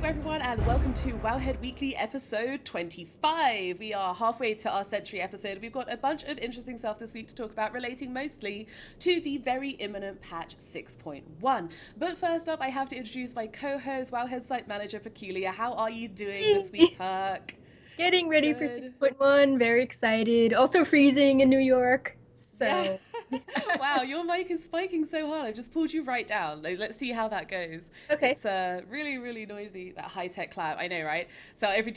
everyone, and welcome to Wowhead Weekly episode 25. We are halfway to our century episode. We've got a bunch of interesting stuff this week to talk about, relating mostly to the very imminent patch 6.1. But first up, I have to introduce my co-host, Wowhead site manager, Perculia. How are you doing this week, Perk? Getting ready for Good. 6.1, very excited. Also freezing in New York. Yeah. So, Wow, your mic is spiking so hard. I just pulled you right down. Let's see how that goes. okay. It's really, really noisy, that high-tech clap. I know, right? So every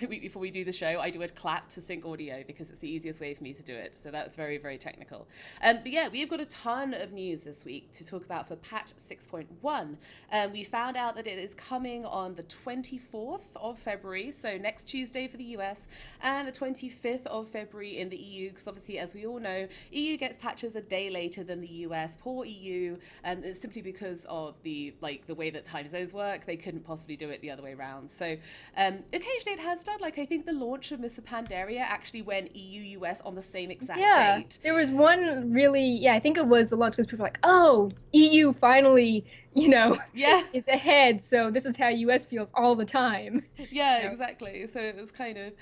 week before we do the show, I do a clap to sync audio because it's the easiest way for me to do it. So that's very, very technical. But yeah, we've got a ton of news this week to talk about for patch 6.1. We found out that it is coming on the 24th of February, so next Tuesday for the US, and the 25th of February in the EU, because obviously, as we all know, EU gets patches a day later than the US. Poor EU, and it's simply because of the way that time zones work. They couldn't possibly do it the other way around. So occasionally it has done. Like I think the launch of Mr. Pandaria actually went EU US on the same exact Yeah, date. there was one really, I think it was the launch because people were like, oh, EU finally, Yeah. is ahead. So this is how US feels all the time. Yeah, So, exactly. So it was kind of,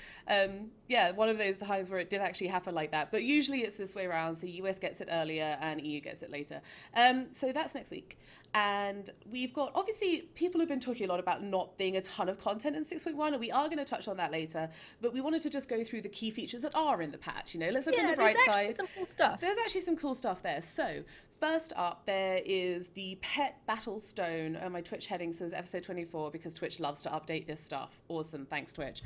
one of those times where it did actually happen like that. But usually it's this way around. So US gets it earlier and EU gets it later. So that's next week. And we've got, obviously, people have been talking a lot about not being a ton of content in 6.1, and we are going to touch on that later. But we wanted to just go through the key features that are in the patch. Let's look on yeah, the there's bright actually side. some cool stuff. There's actually some cool stuff there. So, first up, there is the Pet Battle Stone. My Twitch heading says episode 24 because Twitch loves to update this stuff. Awesome, thanks, Twitch.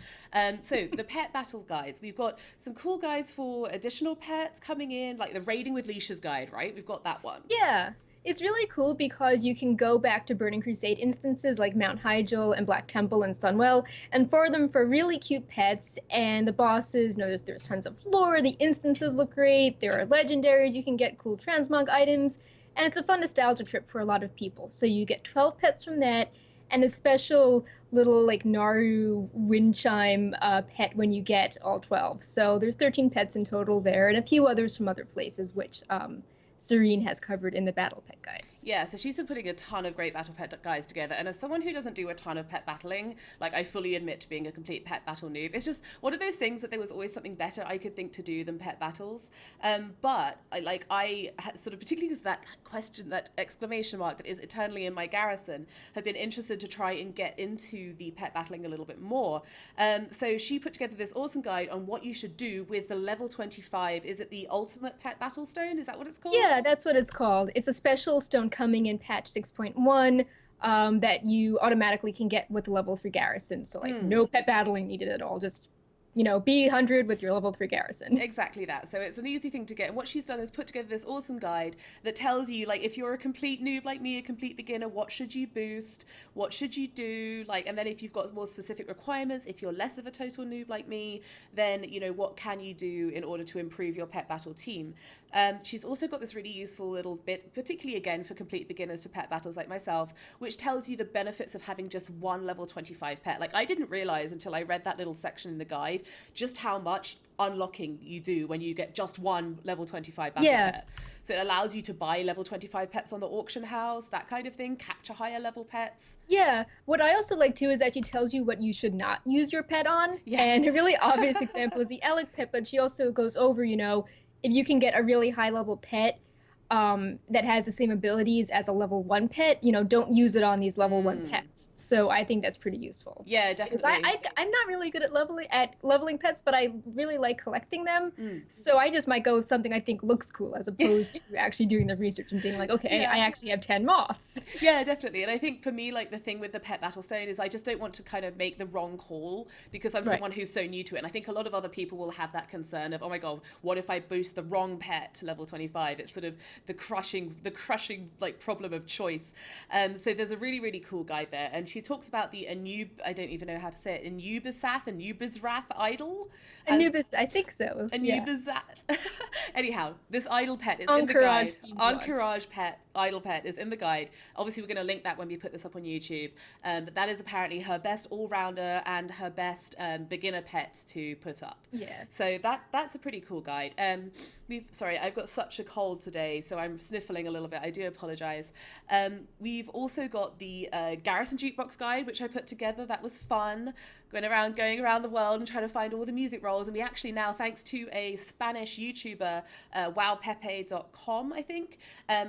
So, the Pet Battle guides. We've got some cool guides for additional pets coming in, like the Raiding with Leashes guide, right? We've got that one. Yeah, it's really cool because you can go back to Burning Crusade instances like Mount Hyjal and Black Temple and Sunwell and farm them for really cute pets. And the bosses, there's tons of lore. The instances look great. There are legendaries. You can get cool transmog items, and it's a fun nostalgia trip for a lot of people. So you get 12 pets from that, and a special little like Naru wind chime pet when you get all 12. So there's 13 pets in total there, and a few others from other places, which Serene has covered in the battle pet guides. Yeah, so she's been putting a ton of great battle pet guides together. And as someone who doesn't do a ton of pet battling, like I fully admit to being a complete pet battle noob, it's just one of those things that there was always something better I could think to do than pet battles. But I sort of, particularly because that question, that exclamation mark that is eternally in my garrison, have been interested to try and get into the pet battling a little bit more. So she put together this awesome guide on what you should do with the level 25. Is it the ultimate pet battle stone? Is that what it's called? Yeah, that's what it's called. It's a special stone coming in patch 6.1 that you automatically can get with the level 3 garrison. So, like, no pet battling needed at all. Just, be 100 with your level 3 garrison. Exactly that. So it's an easy thing to get. And what she's done is put together this awesome guide that tells you, like, if you're a complete noob like me, a complete beginner, what should you boost? What should you do? Like, and then if you've got more specific requirements, if you're less of a total noob like me, then, what can you do in order to improve your pet battle team? She's also got this really useful little bit, particularly again for complete beginners to pet battles like myself, which tells you the benefits of having just one level 25 pet. Like, I didn't realize until I read that little section in the guide just how much unlocking you do when you get just one level 25 battle pet. So it allows you to buy level 25 pets on the auction house, that kind of thing, capture higher level pets. Yeah, what I also like too is that she tells you what you should not use your pet on. Yeah. And a really obvious example is the Alec pet, but she also goes over, if you can get a really high level pet that has the same abilities as a level 1 pet, don't use it on these level 1 pets. So I think that's pretty useful. Yeah, Because definitely. I'm not really good at leveling pets, but I really like collecting them. So I just might go with something I think looks cool as opposed to actually doing the research and being like, okay, Yeah. I actually have 10 moths. Yeah, definitely. And I think for me, like, the thing with the pet battle stone is I just don't want to kind of make the wrong call because I'm someone who's so new to it. And I think a lot of other people will have that concern of, oh my God, what if I boost the wrong pet to level 25? It's sort of the crushing like problem of choice. So there's a really, really cool guide there. And she talks about the I don't even know how to say it, Anubisrath idol. Anubis, I think so. Anubis. Anyhow, this idol pet is in the Encourage guide. themed one. Encourage pet. idle pet is in the guide. Obviously, we're going to link that when we put this up on YouTube. But that is apparently her best all-rounder and her best beginner pet to put up. Yeah. So that's a pretty cool guide. Sorry, I've got such a cold today, so I'm sniffling a little bit. I do apologize. We've also got the Garrison Jukebox guide, which I put together. That was fun. Going around the world and trying to find all the music roles. And we actually now, thanks to a Spanish YouTuber, wowpepe.com, I think,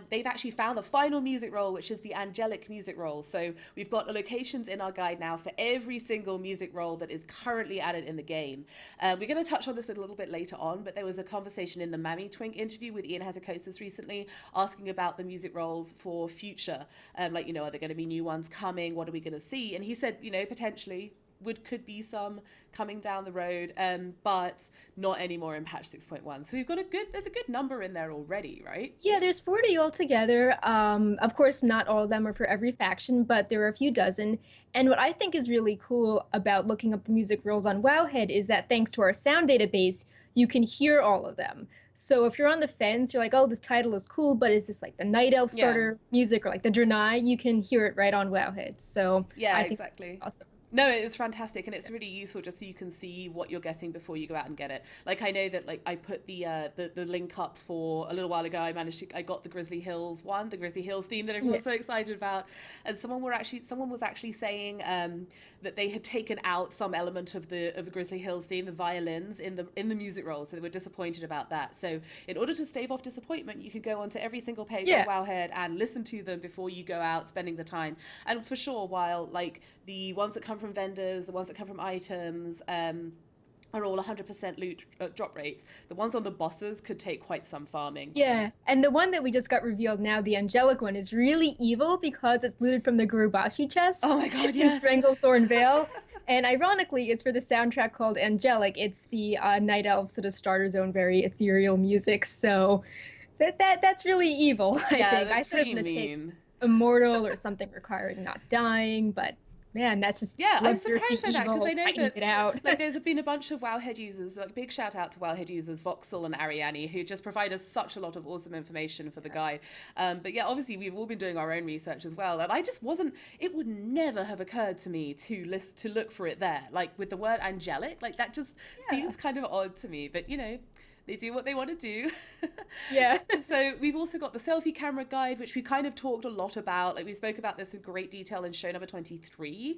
they've actually found the final music role, which is the Angelic music role. So we've got locations in our guide now for every single music role that is currently added in the game. We're going to touch on this a little bit later on, but there was a conversation in the Mammy Twink interview with Ian Hazakosis recently asking about the music roles for future. Like, are there going to be new ones coming? What are we going to see? And he said, potentially could be some coming down the road, but not anymore in patch 6.1. So there's a good number in there already, right? Yeah, there's 40 altogether. Of course, not all of them are for every faction, but there are a few dozen. And what I think is really cool about looking up the music roles on Wowhead is that thanks to our sound database, you can hear all of them. So if you're on the fence, you're like, oh, this title is cool, but is this like the Night Elf starter music or like the Draenor? You can hear it right on Wowhead. So yeah, I think exactly. that's awesome. No, it was fantastic, and it's really useful just so you can see what you're getting before you go out and get it. Like, I know that, like, I put the link up for a little while ago. I got the Grizzly Hills one, the Grizzly Hills theme that everyone's so excited about, and someone was actually saying that they had taken out some element of the Grizzly Hills theme, the violins in the music roll, so they were disappointed about that. So in order to stave off disappointment, you can go onto every single page on Wowhead and listen to them before you go out spending the time. And for sure, while like the ones that come from vendors, the ones that come from items, are all 100% loot drop rates. The ones on the bosses could take quite some farming. Yeah, and the one that we just got revealed now, the Angelic one, is really evil because it's looted from the Gurubashi chest. Oh my god, yes! In Stranglethorn Vale. And ironically, it's for the soundtrack called Angelic. It's the Night Elf sort of starter zone, very ethereal music. So that's really evil, I think. That's I thought it was going to take immortal or something requiring not dying, but man, that's just I'm surprised by that because I know that it out. Like there's been a bunch of Wowhead users, like big shout out to Wowhead users Voxel and Ariane, who just provide us such a lot of awesome information for the guide. But yeah, obviously we've all been doing our own research as well, and I just it would never have occurred to me to look for it there, like with the word angelic, like that just seems kind of odd to me, but they do what they want to do. Yeah. So we've also got the selfie camera guide, which we kind of talked a lot about. Like we spoke about this in great detail in show number 23.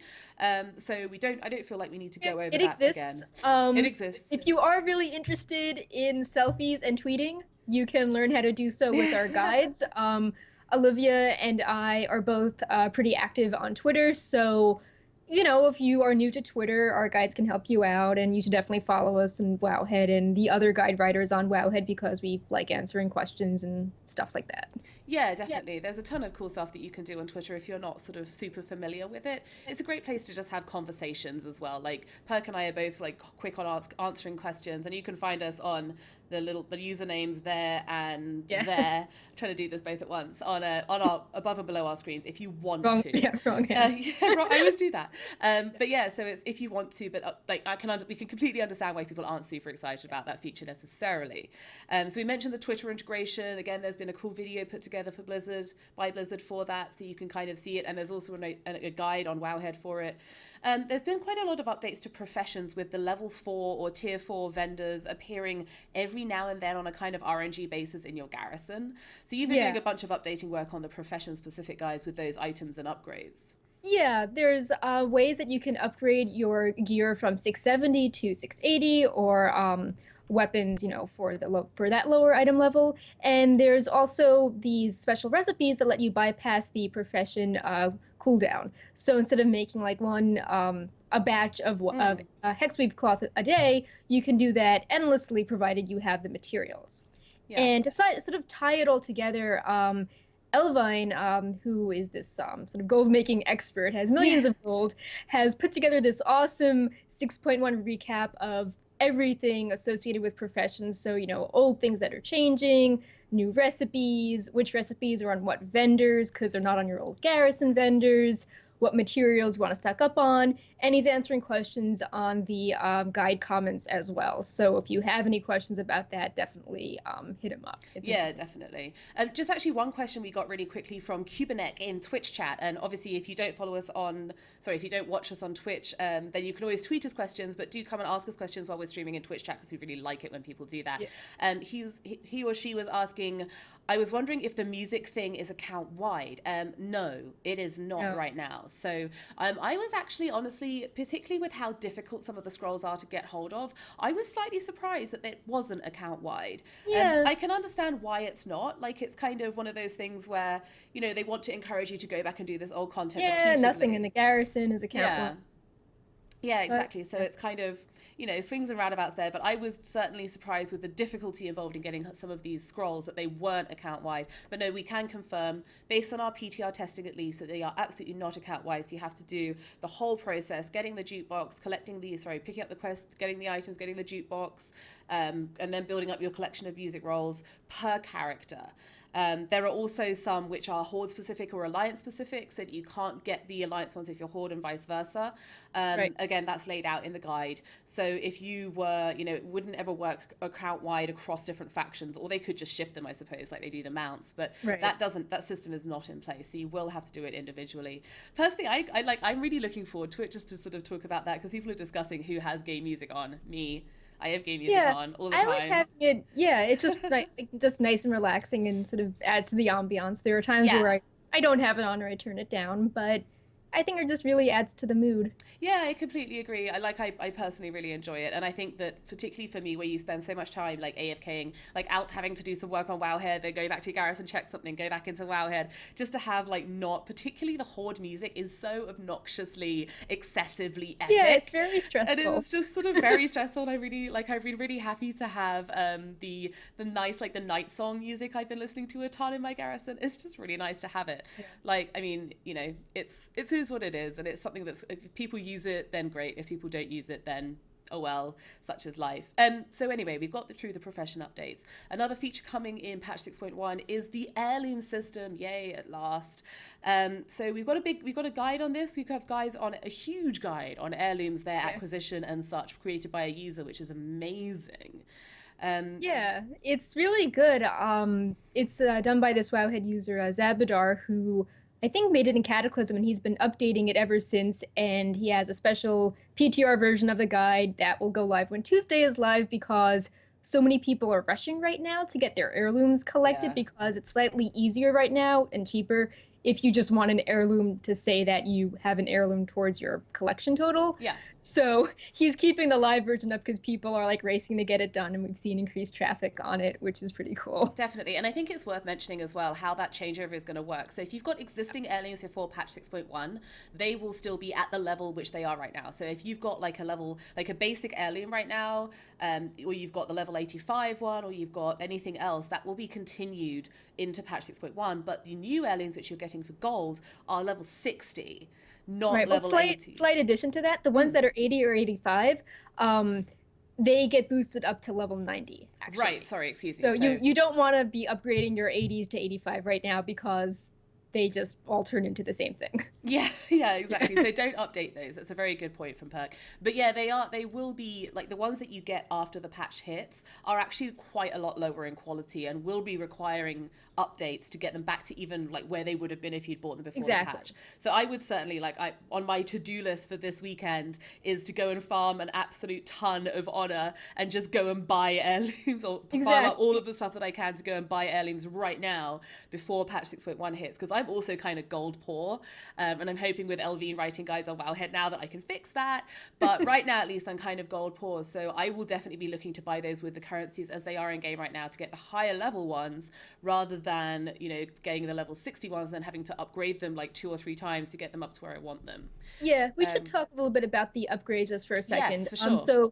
So I don't feel like we need to go over that exists. again. It exists. If you are really interested in selfies and tweeting, you can learn how to do so with our guides. Olivia and I are both pretty active on Twitter, so if you are new to Twitter, our guides can help you out, and you should definitely follow us on Wowhead and the other guide writers on Wowhead because we like answering questions and stuff like that. Yeah, definitely. Yeah. There's a ton of cool stuff that you can do on Twitter if you're not sort of super familiar with it. It's a great place to just have conversations as well. Like Perk and I are both like quick on answering questions, and you can find us on the usernames there and there. I'm trying to do this both at once on our above and below our screens if you want to. Yeah, wrong. I always do that. But yeah, so it's if you want to, but we can completely understand why people aren't super excited about that feature necessarily. So we mentioned the Twitter integration. Again, there's been a cool video put together for by Blizzard for that, so you can kind of see it, and there's also a guide on Wowhead for it. There's been quite a lot of updates to professions with the level 4 or tier 4 vendors appearing every now and then on a kind of RNG basis in your garrison. So you've been doing a bunch of updating work on the profession specific guys with those items and upgrades. Yeah, there's ways that you can upgrade your gear from 670 to 680 or weapons, for that lower item level. And there's also these special recipes that let you bypass the profession cooldown. So instead of making like a batch of hexweave cloth a day, you can do that endlessly provided you have the materials. Yeah. And to sort of tie it all together, Elvine, who is this sort of gold making expert, has millions of gold, has put together this awesome 6.1 recap of everything associated with professions. So, old things that are changing, new recipes, which recipes are on what vendors because they're not on your old garrison vendors, what materials you want to stock up on, and he's answering questions on the guide comments as well. So if you have any questions about that, definitely hit him up. It's Yeah, amazing. definitely. Just actually one question we got really quickly from Cubanek in Twitch chat. And obviously, if you don't follow us on, sorry, if you don't watch us on Twitch, then you can always tweet us questions, but do come and ask us questions while we're streaming in Twitch chat because we really like it when people do that. Yeah. He or she was asking, I was wondering if the music thing is account wide. No, it is not No. right now. So I was actually, honestly, particularly with how difficult some of the scrolls are to get hold of, I was slightly surprised that it wasn't account wide. Yeah. I can understand why it's not. Like, it's kind of one of those things where, you know, they want to encourage you to go back and do this old content Yeah, repeatedly. nothing in the garrison is account Yeah. one. Yeah, exactly. So it's kind of, you know, swings and roundabouts there. But I was certainly surprised with the difficulty involved in getting some of these scrolls that they weren't account wide. But no, we can confirm, based on our PTR testing at least, that they are absolutely not account wide. So you have to do the whole process, getting the jukebox, picking up the quest, getting the items, getting the jukebox, and then building up your collection of music rolls per character. There are also some which are Horde specific or Alliance specific, so that you can't get the Alliance ones if you're Horde and vice versa. Right. Again, that's laid out in the guide. So if you were, you know, it wouldn't ever work account wide across different factions, or they could just shift them, I suppose, like they do the mounts. But Right. that system is not in place, so you will have to do it individually. Personally, I'm really looking forward to it, just to sort of talk about that, because people are discussing who has game music on. Me. I have game music on all the time. I like having it. Yeah, it's just just nice and relaxing and sort of adds to the ambiance. There are times where I don't have it on or I turn it down, but I think it just really adds to the mood. Yeah, I completely agree. I personally really enjoy it. And I think that particularly for me, where you spend so much time like AFKing, like out having to do some work on Wowhead, then go back to your garrison, check something, go back into Wowhead, just to have like not, particularly the Horde music is so obnoxiously, excessively epic. Yeah, it's very stressful. And it's just sort of very stressful. And I've been really happy to have the nice, like the night song music I've been listening to a ton in my garrison. It's just really nice to have it. Yeah. Like, I mean, you know, it is what it is, and it's something that's, if people use it, then great. If people don't use it, then oh well, such is life. So anyway, we've got through the profession updates. Another feature coming in patch 6.1 is the heirloom system. Yay, at last. So we've got a guide on this. We have guides on a huge guide on heirlooms, their acquisition and such, created by a user, which is amazing. Yeah, it's really good. It's done by this Wowhead user, Zabadar, who I think made it in Cataclysm, and he's been updating it ever since. And he has a special PTR version of the guide that will go live when Tuesday is live, because so many people are rushing right now to get their heirlooms collected, because it's slightly easier right now and cheaper if you just want an heirloom to say that you have an heirloom towards your collection total. Yeah. So he's keeping the live version up because people are like racing to get it done, and we've seen increased traffic on it, which is pretty cool. Definitely. And I think it's worth mentioning as well how that changeover is going to work. So if you've got existing heirlooms before patch 6.1, they will still be at the level which they are right now. So if you've got like a level, like a basic heirloom right now, or you've got the level 85 one, or you've got anything else, that will be continued into patch 6.1. But the new heirlooms which you're getting for gold are level 60. Not right, level well, 80. Slight addition to that, the ones that are 80 or 85, they get boosted up to level 90, actually. Right, sorry, excuse me. So you don't want to be upgrading your 80s to 85 right now, because they just all turn into the same thing. Yeah, exactly. So don't update those. That's a very good point from Perk. But yeah, they will be, like, the ones that you get after the patch hits are actually quite a lot lower in quality, and will be requiring updates to get them back to even like where they would have been if you'd bought them before the patch. So I would certainly, like, on my to-do list for this weekend is to go and farm an absolute ton of honor and just go and buy heirlooms, or farm up all of the stuff that I can to go and buy heirlooms right now before patch 6.1 hits, because I'm also kind of gold poor, and I'm hoping with Elvine writing guides on Wowhead now that I can fix that. But right now, at least, I'm kind of gold poor, so I will definitely be looking to buy those with the currencies as they are in game right now to get the higher level ones, rather than, you know, getting the level 60 ones and then having to upgrade them like 2 or 3 times to get them up to where I want them. Yeah, we should talk a little bit about the upgrades just for a second. Yes, for sure.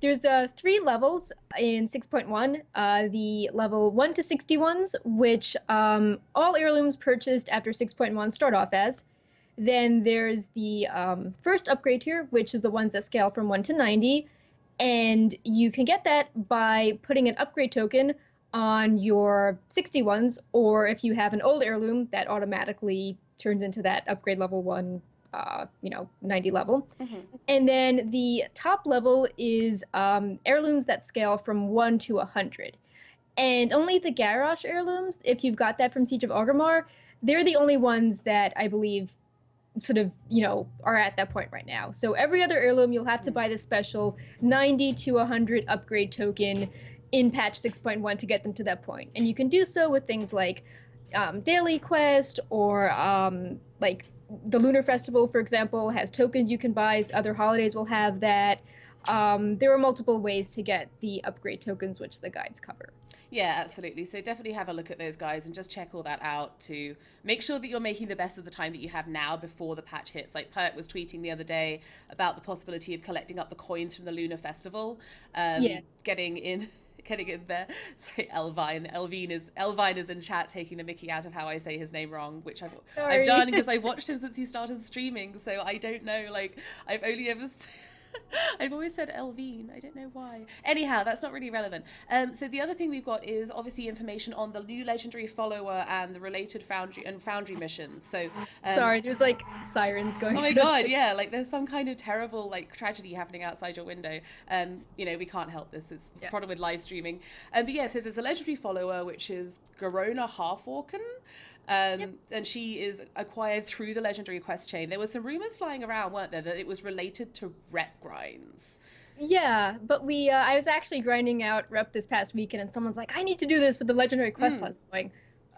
There's 3 levels in 6.1, the level 1 to 60 ones, which all heirlooms purchased after 6.1 start off as. Then there's the first upgrade tier, which is the ones that scale from 1 to 90. And you can get that by putting an upgrade token on your 60 ones, or if you have an old heirloom, that automatically turns into that upgrade level 1, 90 level. And then the top level is heirlooms that scale from 1 to 100. And only the Garrosh heirlooms, if you've got that from Siege of Orgrimmar, they're the only ones that I believe sort of, are at that point right now. So every other heirloom, you'll have to buy the special 90 to 100 upgrade token in patch 6.1 to get them to that point. And you can do so with things like Daily Quest, or like the Lunar Festival, for example, has tokens you can buy. Other holidays will have that. There are multiple ways to get the upgrade tokens, which the guides cover. Yeah, absolutely. So definitely have a look at those guys and just check all that out to make sure that you're making the best of the time that you have now before the patch hits. Like Perk was tweeting the other day about the possibility of collecting up the coins from the Lunar Festival, getting in there. Sorry, Elvine is in chat taking the mickey out of how I say his name wrong, which I've done because I've watched him since he started streaming. So I don't know. Like I've only ever. I've always said Elvine. I don't know why. Anyhow, that's not really relevant. So the other thing we've got is obviously information on the new legendary follower and the related foundry missions. So sorry, there's like sirens going. Oh my god, yeah, like there's some kind of terrible like tragedy happening outside your window. We can't help this. It's a problem with live streaming. But yeah, so there's a legendary follower which is Garona Halforken. And she is acquired through the legendary quest chain. There were some rumors flying around, weren't there, that it was related to rep grinds. Yeah, but I was actually grinding out rep this past weekend, and someone's like, I need to do this with the legendary quest line. I'm going,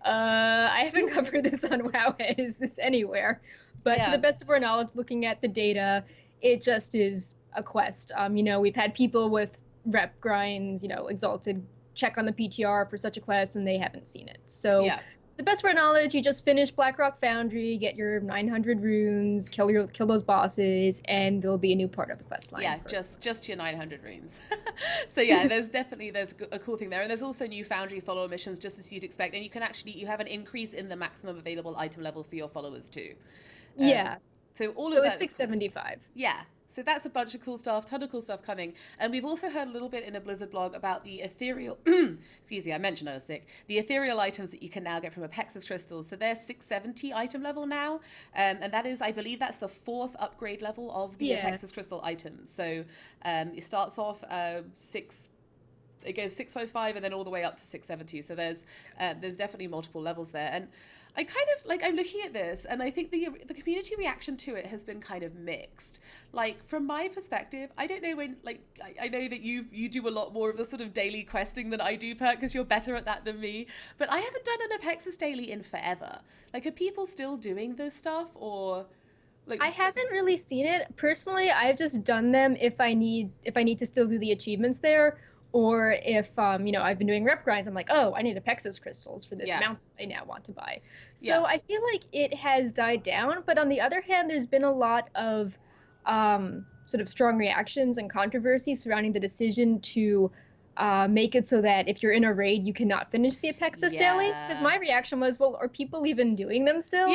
I haven't covered this on Wowhead. Is this anywhere? But to the best of our knowledge, looking at the data, it just is a quest. We've had people with rep grinds, Exalted, check on the PTR for such a quest, and they haven't seen it. So the best of our knowledge, you just finish Blackrock Foundry, get your 900 runes, kill those bosses, and there'll be a new part of the quest line. Yeah, just your 900 runes. So yeah, there's a cool thing there, and there's also new Foundry follower missions, just as you'd expect, and you have an increase in the maximum available item level for your followers too. So it's 675. Yeah. So that's a bunch of cool stuff, ton of cool stuff coming. And we've also heard a little bit in a Blizzard blog about the ethereal, excuse me, I mentioned I was sick, the ethereal items that you can now get from Apexis crystals. So they're 670 item level now. And that is, I believe that's the 4th upgrade level of the Apexis crystal items. So it starts off it goes 605 and then all the way up to 670. So there's definitely multiple levels there. And I kind of I'm looking at this and I think the community reaction to it has been kind of mixed. Like from my perspective, I don't know when I know that you do a lot more of the sort of daily questing than I do, Perk, because you're better at that than me. But I haven't done an Apexis daily in forever. Like, are people still doing this stuff, or I haven't really seen it personally. I've just done them if I need to still do the achievements there. Or if, I've been doing rep grinds, I'm like, oh, I need Apexis crystals for this mount I now want to buy. So I feel like it has died down. But on the other hand, there's been a lot of sort of strong reactions and controversy surrounding the decision to make it so that if you're in a raid, you cannot finish the Apexis daily. Because my reaction was, well, are people even doing them still?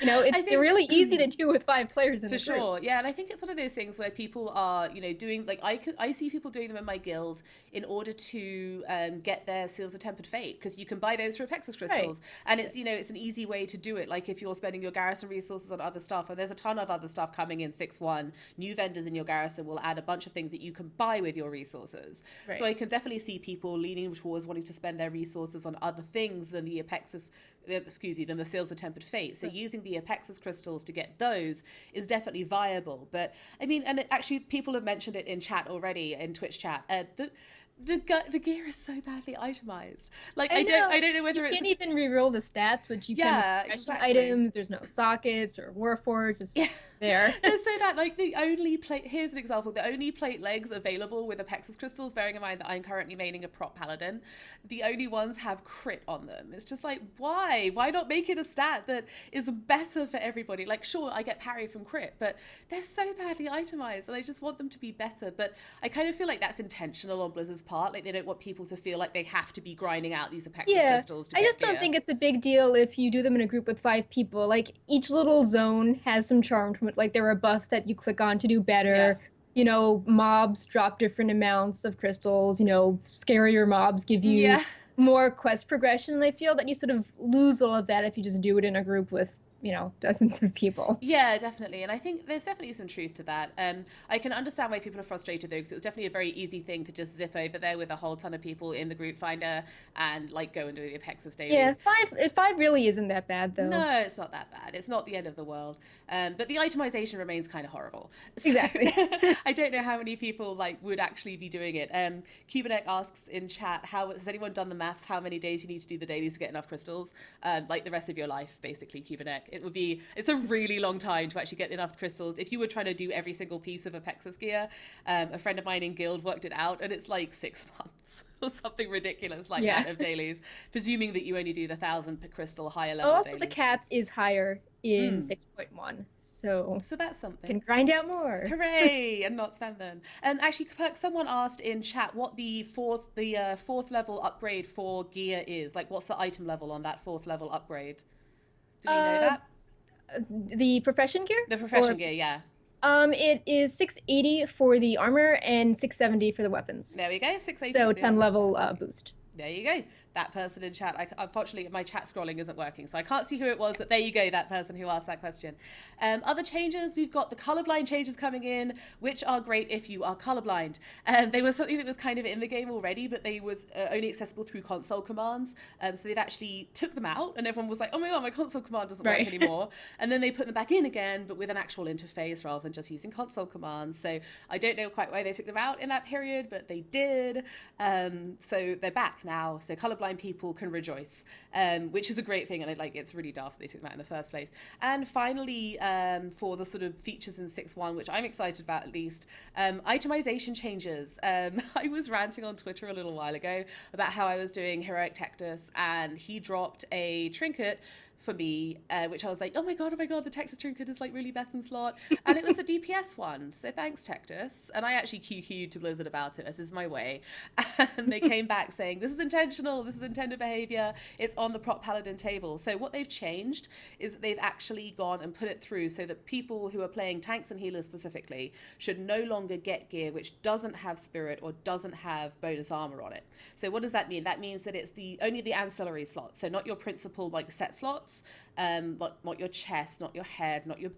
They're really easy to do with 5 players in the group. For sure, yeah, and I think it's one of those things where people are, doing, I see people doing them in my guild in order to get their Seals of Tempered Fate, because you can buy those for Apexis crystals, and it's, it's an easy way to do it. Like if you're spending your garrison resources on other stuff, and there's a ton of other stuff coming in 6.1, new vendors in your garrison will add a bunch of things that you can buy with your resources. So I can definitely see people leaning towards wanting to spend their resources on other things than the than the Seals of Tempered Fate. So using the Apexis crystals to get those is definitely viable. But I mean, and actually people have mentioned it in chat already, in Twitch chat. The gear is so badly itemized. Like I don't know whether you can't even reroll the stats, which you can with items. There's no sockets or warforged. It's just there. It's so bad. Like the only plate. Here's an example. The only plate legs available with Apexis crystals, bearing in mind that I'm currently maining a prop paladin, the only ones have crit on them. It's just like, why? Why not make it a stat that is better for everybody? Like, sure, I get parry from crit, but they're so badly itemized, and I just want them to be better. But I kind of feel like that's intentional on Blizzard's part. Like they don't want people to feel like they have to be grinding out these Apexis crystals to I just don't think it's a big deal if you do them in a group with 5 people. Like each little zone has some charm to it. Like there are buffs that you click on to do better. Mobs drop different amounts of crystals. Scarier mobs give you more quest progression. And I feel that you sort of lose all of that if you just do it in a group with, dozens of people. Yeah, definitely. And I think there's definitely some truth to that. I can understand why people are frustrated though, because it was definitely a very easy thing to just zip over there with a whole ton of people in the group finder and like go and do the Apexis Yeah, dailies. five really isn't that bad though. No, it's not that bad. It's not the end of the world. But the itemization remains kind of horrible. So Exactly. I don't know how many people like would actually be doing it. Cubanek asks in chat, how has anyone done the maths? How many days you need to do the dailies to get enough crystals? Like the rest of your life, basically, Cubanek. It's a really long time to actually get enough crystals. If you were trying to do every single piece of Apexis gear, a friend of mine in Guild worked it out, and it's like 6 months or something ridiculous like that of dailies, presuming that you only do the 1,000 per crystal higher level Also, dailies. the cap is higher in 6.1, so that's something. Can grind out more. Hooray! And not spend them. Actually, Perk, someone asked in chat what the fourth level upgrade for gear is. Like, what's the item level on that 4th level upgrade? Do we know that? The profession gear? The profession gear, yeah. It is 680 for the armor and 670 for the weapons. There we go, 680. So 10 level boost. There you go. That person in chat. Unfortunately, my chat scrolling isn't working, so I can't see who it was, but there you go, that person who asked that question. Other changes, we've got the colorblind changes coming in, which are great if you are colorblind. They were something that was kind of in the game already, but they was only accessible through console commands. So they've actually took them out, and everyone was like, oh my god, my console command doesn't work anymore. And then they put them back in again, but with an actual interface rather than just using console commands. So I don't know quite why they took them out in that period, but they did. So they're back now. So colorblind people can rejoice, which is a great thing, and it's really daft they took that in the first place. And finally, for the sort of features in 6.1, which I'm excited about at least, itemization changes. I was ranting on Twitter a little while ago about how I was doing Heroic Tectus, and he dropped a trinket for me, which I was like, oh my god, the Tectus trinket is like really best in slot, and it was the DPS one, so thanks Tectus. And I actually QQ'd to Blizzard about it. This is my way. And they came back saying, this is intentional, this is intended behavior, it's on the prop paladin table. So what they've changed is that they've actually gone and put it through so that people who are playing tanks and healers specifically should no longer get gear which doesn't have spirit or doesn't have bonus armor on it. So what does that mean? That means that it's only the ancillary slots, so not your principal like set slots, not your chest, not your head, not your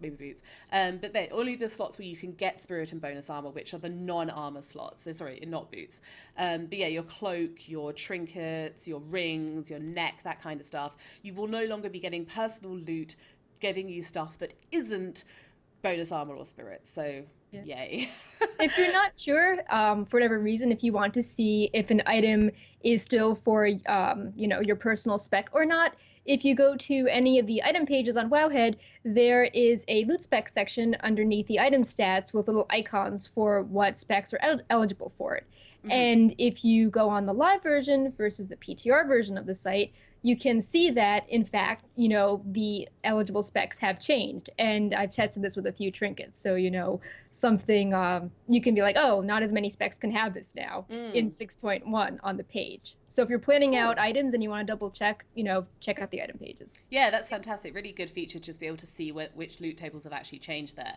maybe boots, but they're only the slots where you can get spirit and bonus armor, which are the non-armor slots. So sorry, not boots. But yeah, your cloak, your trinkets, your rings, your neck, that kind of stuff. You will no longer be getting personal loot, giving you stuff that isn't bonus armor or spirit. So yay. If you're not sure, for whatever reason, if you want to see if an item is still for your personal spec or not, if you go to any of the item pages on Wowhead, there is a loot spec section underneath the item stats with little icons for what specs are eligible for it. Mm-hmm. And if you go on the live version versus the PTR version of the site, you can see that, in fact, the eligible specs have changed. And I've tested this with a few trinkets. So, something, you can be like, oh, not as many specs can have this now in 6.1 on the page. So if you're planning out items and you want to double check, check out the item pages. Yeah, that's fantastic. Really good feature to just be able to see which loot tables have actually changed there.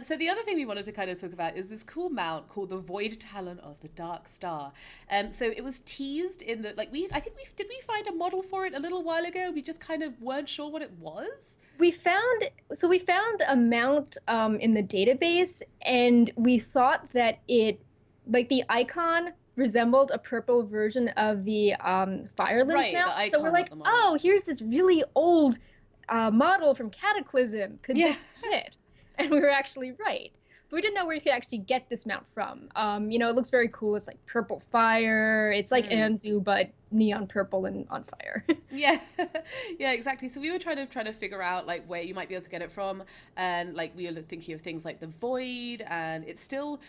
So the other thing we wanted to kind of talk about is this cool mount called the Void Talon of the Dark Star. So it was teased in the, did we find a model for it a little while ago? We just kind of weren't sure what it was. We found a mount in the database, and we thought that it, the icon resembled a purple version of the Firelimbs mount. So we're like, oh, here's this really old model from Cataclysm. Could this fit? And we were actually right. But we didn't know where you could actually get this mount from. It looks very cool. It's like purple fire. It's like Anzu, but neon purple and on fire. Yeah, exactly. So we were trying to figure out where you might be able to get it from, and we were thinking of things like the Void, and it's still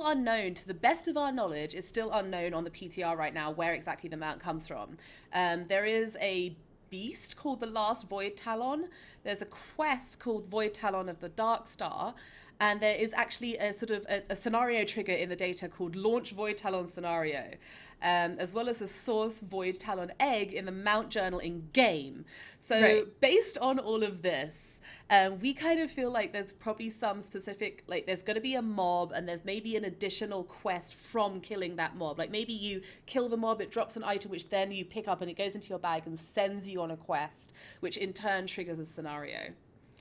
unknown. To the best of our knowledge, it's still unknown on the PTR right now where exactly the mount comes from. There is a beast called the Last Void Talon. There's a quest called Void Talon of the Dark Star. And there is actually a sort of a scenario trigger in the data called Launch Void Talon Scenario, as well as a Source Void Talon Egg in the Mount Journal in game. So based on all of this, we kind of feel like there's probably some specific, like there's going to be a mob and there's maybe an additional quest from killing that mob. Like maybe you kill the mob, it drops an item, which then you pick up and it goes into your bag and sends you on a quest, which in turn triggers a scenario.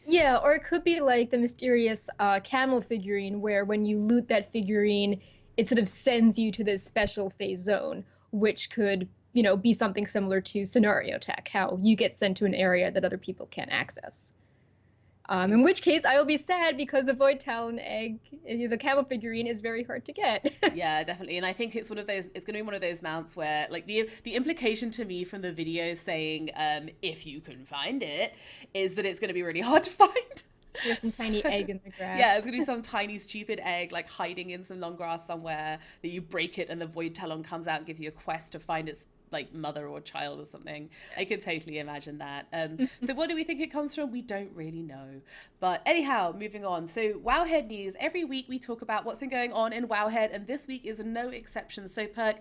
Yeah, or it could be like the mysterious camel figurine, where when you loot that figurine, it sort of sends you to this special phase zone, which could, be something similar to scenario tech, how you get sent to an area that other people can't access. In which case, I will be sad because the Void Talon egg, the camel figurine, is very hard to get. Yeah, definitely. And I think it's one of those, it's going to be one of those mounts where, like, the implication to me from the video saying, if you can find it, is that it's going to be really hard to find. There's some tiny egg in the grass. Yeah, it's going to be some tiny, stupid egg, like, hiding in some long grass somewhere, that you break it and the Void Talon comes out and gives you a quest to find its like mother or child or something. I could totally imagine that. So what do we think it comes from? We don't really know. But anyhow, moving on. So Wowhead news. Every week we talk about what's been going on in Wowhead, and this week is no exception. So Perk,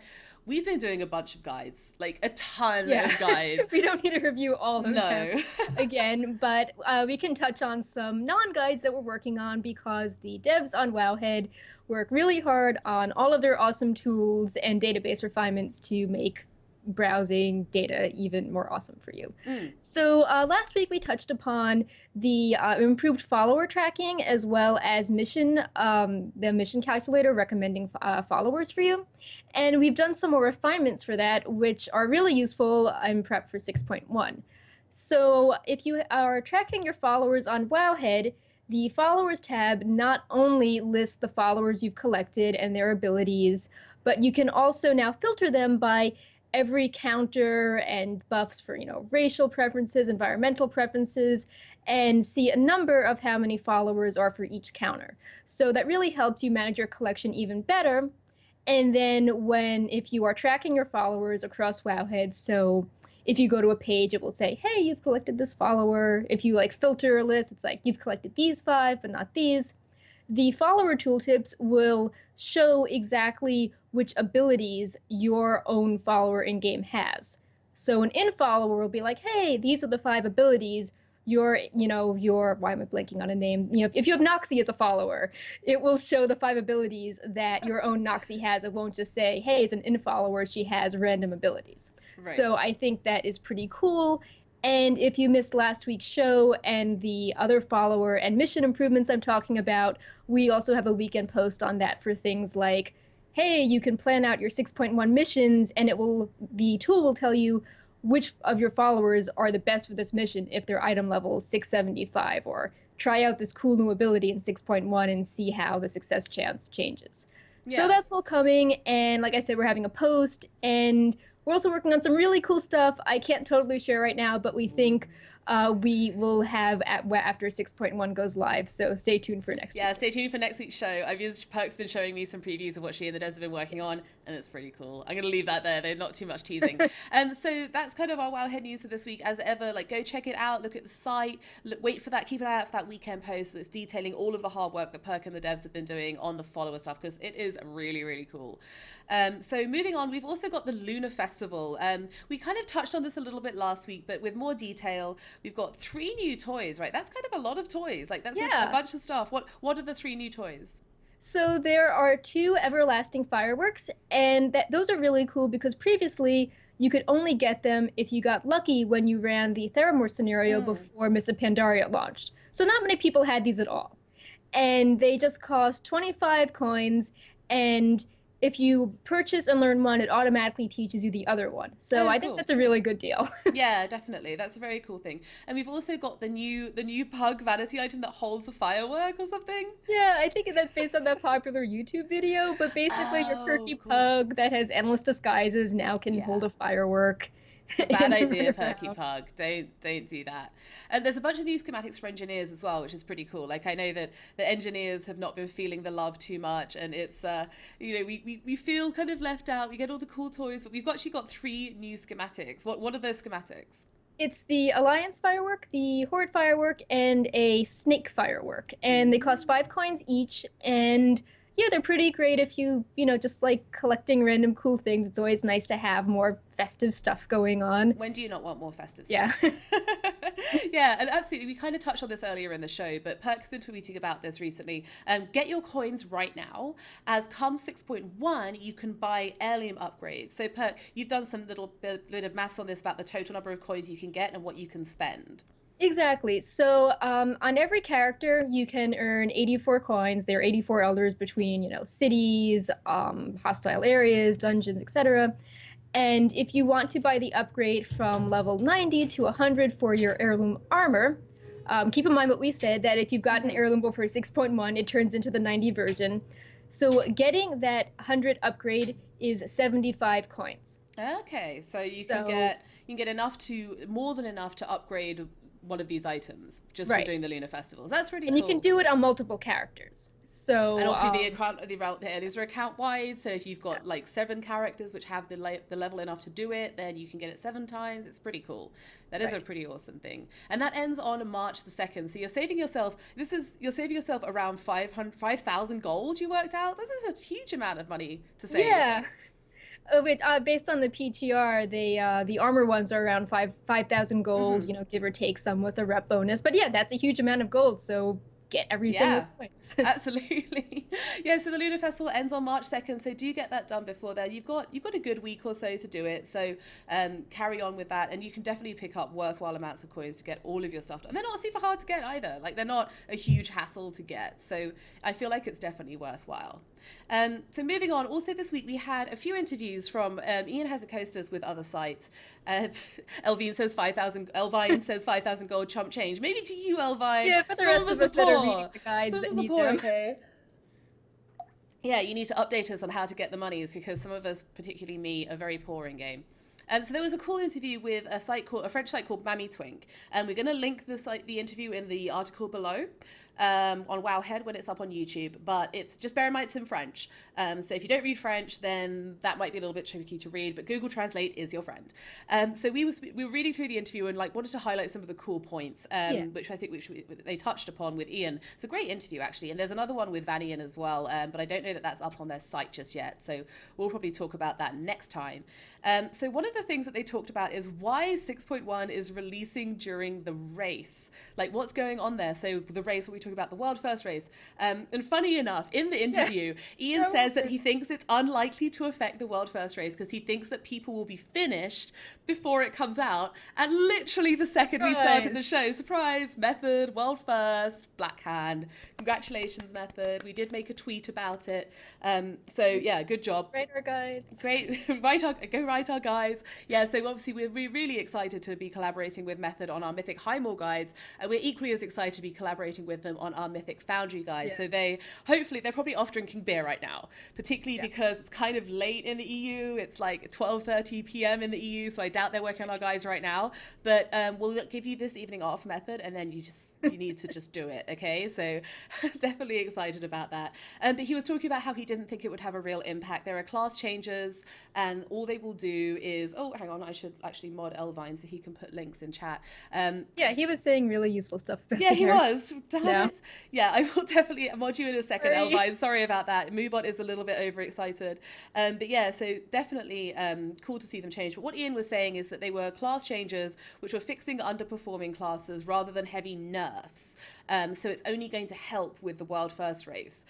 we've been doing a bunch of guides, like a ton of guides. We don't need to review all of them again, but we can touch on some non-guides that we're working on because the devs on Wowhead work really hard on all of their awesome tools and database refinements to make browsing data even more awesome for you. So last week we touched upon the improved follower tracking as well as the mission calculator recommending followers for you. And we've done some more refinements for that, which are really useful in prep for 6.1. So if you are tracking your followers on Wowhead, the followers tab not only lists the followers you've collected and their abilities, but you can also now filter them by every counter and buffs for, racial preferences, environmental preferences, and see a number of how many followers are for each counter. So that really helps you manage your collection even better. And then if you are tracking your followers across Wowhead, so if you go to a page, it will say, hey, you've collected this follower. If you filter a list, it's like, you've collected these 5, but not these. The follower tooltips will show exactly which abilities your own follower in-game has. So an in-follower will be like, hey, these are the 5 abilities. Why am I blanking on a name? If you have Noxie as a follower, it will show the 5 abilities that your own Noxie has. It won't just say, hey, it's an in-follower, she has random abilities. Right. So I think that is pretty cool. And if you missed last week's show and the other follower and mission improvements I'm talking about, we also have a weekend post on that for things like, hey, you can plan out your 6.1 missions and the tool will tell you which of your followers are the best for this mission if their item level is 675, or try out this cool new ability in 6.1 and see how the success chance changes. Yeah. So that's all coming, and like I said, we're having a post, and we're also working on some really cool stuff I can't totally share right now, but we think we will have after 6.1 goes live. So stay tuned for next week. Yeah, stay tuned for next week's show. Perk's been showing me some previews of what she and the devs have been working on, and it's pretty cool. I'm going to leave that there. There's not too much teasing. So that's kind of our Wowhead news for this week. As ever, go check it out. Look at the site. Wait for that. Keep an eye out for that weekend post that's detailing all of the hard work that Perk and the devs have been doing on the follower stuff, because it is really, really cool. So moving on, we've also got the Lunar Festival. We kind of touched on this a little bit last week, but with more detail. We've got 3 new toys, right? That's kind of a lot of toys. That's a bunch of stuff. What are the 3 new toys? So there are 2 everlasting fireworks, and those are really cool because previously you could only get them if you got lucky when you ran the Theramore scenario before Mists of Pandaria launched. So not many people had these at all. And they just cost 25 coins, and if you purchase and learn one, it automatically teaches you the other one. So I think that's a really good deal. Yeah, definitely. That's a very cool thing. And we've also got the new pug vanity item that holds a firework or something. Yeah, I think that's based on that popular YouTube video. But basically, your perky pug that has endless disguises now can hold a firework. It's a bad idea, Perky Pug. Don't do that. And there's a bunch of new schematics for engineers as well, which is pretty cool. I know that the engineers have not been feeling the love too much, and it's we feel kind of left out. We get all the cool toys, but we've actually got 3 new schematics. What are those schematics? It's the Alliance firework, the Horde firework, and a Snake firework. And they cost 5 coins each. And yeah, they're pretty great if you just like collecting random cool things. It's always nice to have more festive stuff going on. When do you not want more festive Yeah. stuff? Yeah, and absolutely. We kind of touched on this earlier in the show, but Perk's been tweeting about this recently. Get your coins right now. As come 6.1, you can buy heirloom upgrades. So Perk, you've done some little bit of maths on this about the total number of coins you can get and what you can spend. Exactly. So on every character, you can earn 84 coins. There are 84 elders between, cities, hostile areas, dungeons, etc. And if you want to buy the upgrade from level 90 to 100 for your heirloom armor, keep in mind what we said, that if you've got an heirloom before 6.1, it turns into the 90 version. So getting that 100 upgrade is 75 coins. Okay, so you can get more than enough to upgrade one of these items just from doing the Lunar Festival. That's really cool. And you can do it on multiple characters. So and obviously these are account wide. So if you've got like 7 characters which have the level enough to do it, then you can get it 7 times. It's pretty cool. That is a pretty awesome thing. And that ends on March the 2nd. So you're saving yourself around 5,000 gold. You worked out. This is a huge amount of money to save. Yeah. Based on the PTR, the armor ones are around 5,000 gold, give or take some with a rep bonus. But yeah, that's a huge amount of gold. So get everything with points. Absolutely. Yeah, so the Lunar Festival ends on March 2nd, so do get that done before then. You've got a good week or so to do it, so carry on with that, and you can definitely pick up worthwhile amounts of coins to get all of your stuff done. And they're not super hard to get either. Like, they're not a huge hassle to get, so I feel like it's definitely worthwhile. So moving on, also this week we had a few interviews from Ian Hezecoastas with other sites. Elvine says 5,000 gold chump change. Maybe to you, Elvine. Yeah, for the rest of us that are reading the guides that need them. Okay. Yeah, you need to update us on how to get the monies, because some of us, particularly me, are very poor in game. So there was a cool interview with a French site called Mammy Twink, and we're going to link the interview in the article below. On Wowhead when it's up on YouTube, but it's just bear in mind it's in French. So if you don't read French, then that might be a little bit tricky to read, but Google Translate is your friend. So we were reading through the interview and wanted to highlight some of the cool points, which they touched upon with Ian. It's a great interview actually, and there's another one with Vanian as well, but I don't know that that's up on their site just yet. So we'll probably talk about that next time. So one of the things that they talked about is why 6.1 is releasing during the race. Like, what's going on there? So the race, what we talk about, the world first race. And funny enough, in the interview, Ian says that he thinks it's unlikely to affect the world first race because he thinks that people will be finished before it comes out. And literally the second we started the show, surprise, Method, world first, Black Hand. Congratulations, Method. We did make a tweet about it. So yeah, good job. Write our guides. Great. Go write our guides. Yeah, so obviously we're really excited to be collaborating with Method on our Mythic Highmore guides, and we're equally as excited to be collaborating with them on our Mythic Foundry guides. So they're probably off drinking beer right now, particularly because it's kind of late in the EU. It's like 12:30 p.m. in the EU, so I doubt they're working on our guides right now. But we'll give you this evening off, Method, and then you need to just do it, okay? So definitely excited about that. But he was talking about how he didn't think it would have a real impact. There are class changes, and all they will do is, hang on, I should actually mod Elvine so he can put links in chat. Yeah, he was saying really useful stuff about he was. Damn it. Yeah, I will definitely mod you in a second, Elvine. Sorry about that. Moobot is a little bit overexcited. But yeah, so definitely cool to see them change. But what Ian was saying is that they were class changes which were fixing underperforming classes rather than heavy nerfs. So it's only going to help with the World First race,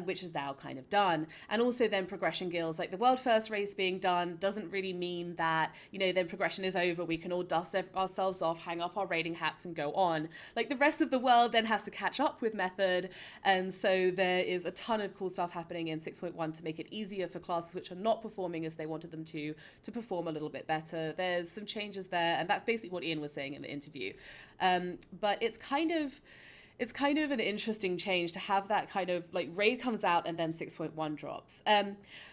which is now kind of done. And also then progression guilds, like the World First race being done doesn't really mean that, then progression is over. We can all dust ourselves off, hang up our raiding hats and go on. Like the rest of the world then has to catch up with Method. And so there is a ton of cool stuff happening in 6.1 to make it easier for classes which are not performing as they wanted them to perform a little bit better. There's some changes there. And that's basically what Ian was saying in the interview. But it's kind of an interesting change to have that kind of like raid comes out and then 6.1 drops.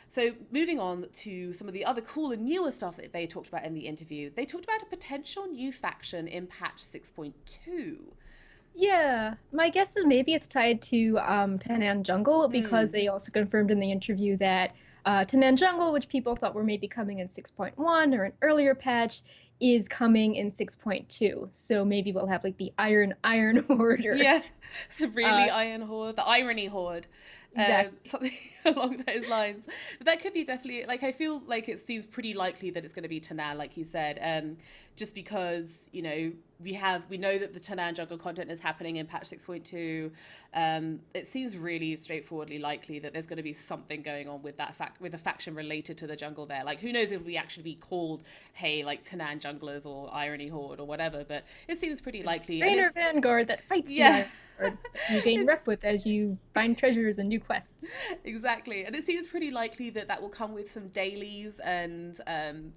So moving on to some of the other cool and newer stuff that they talked about in the interview. They talked about a potential new faction in patch 6.2. Yeah, my guess is maybe it's tied to Tanan Jungle, because they also confirmed in the interview that Tanan Jungle, which people thought were maybe coming in 6.1 or an earlier patch, is coming in 6.2. So maybe we'll have like the Iron Horde or Yeah, the really uh, Iron Horde, the Irony Horde, exactly. something along those lines. But that could be definitely, like, I feel like it seems pretty likely that it's going to be Tanan, like you said, just because, you know, we know that the Tanan jungle content is happening in patch 6.2. It seems really straightforwardly likely that there's going to be something going on with with a faction related to the jungle there. Like, who knows if we actually be called, hey, like Tanan junglers or Irony Horde or whatever, but it seems pretty likely. And Draenor Vanguard that fights the yeah. Iron Horde. You gain It's rep with as you find treasures and new quests. exactly, and it seems pretty likely that that will come with some dailies and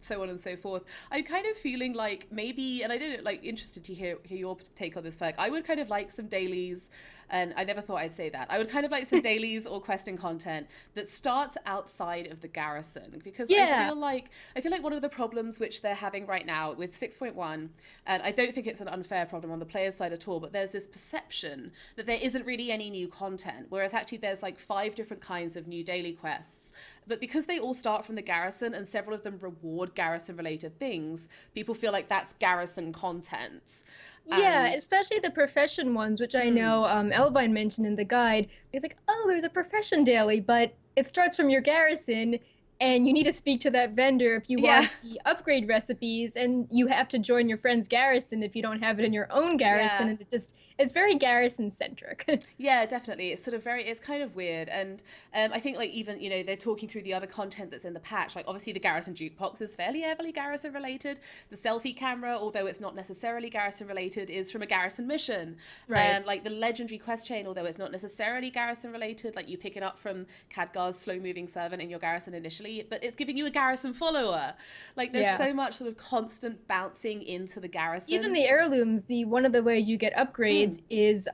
so on and so forth. I'm kind of feeling like maybe, and I don't like interested to hear your take on this, Perk. I would kind of like some dailies, and I never thought I'd say that. I would kind of like some dailies or questing content that starts outside of the garrison, because Yeah. I feel like one of the problems which they're having right now with 6.1, and I don't think it's an unfair problem on the player's side at all, but there's this perception that there isn't really any new content, whereas actually there's like 5 different kinds of new daily quests. But because they all start from the garrison and several of them reward garrison related things, people feel like that's garrison content. Yeah, And especially the profession ones, which I know Elvine mentioned in the guide. He's like, oh, there's a profession daily, but it starts from your garrison, and you need to speak to that vendor if you yeah, want the upgrade recipes, and you have to join your friend's garrison if you don't have it in your own garrison, yeah. and it's very garrison centric. Yeah, definitely. It's sort of it's kind of weird. And I think like even, you know, they're talking through the other content that's in the patch. Like obviously the Garrison Jukebox is fairly heavily Garrison related. The selfie camera, although it's not necessarily Garrison related, is from a Garrison mission. Right. And like the legendary quest chain, although it's not necessarily Garrison related, like you pick it up from Khadgar's slow moving servant in your Garrison initially, but it's giving you a Garrison follower. Like there's Yeah. so much sort of constant bouncing into the Garrison. Even the heirlooms, the one of the ways you get upgrades is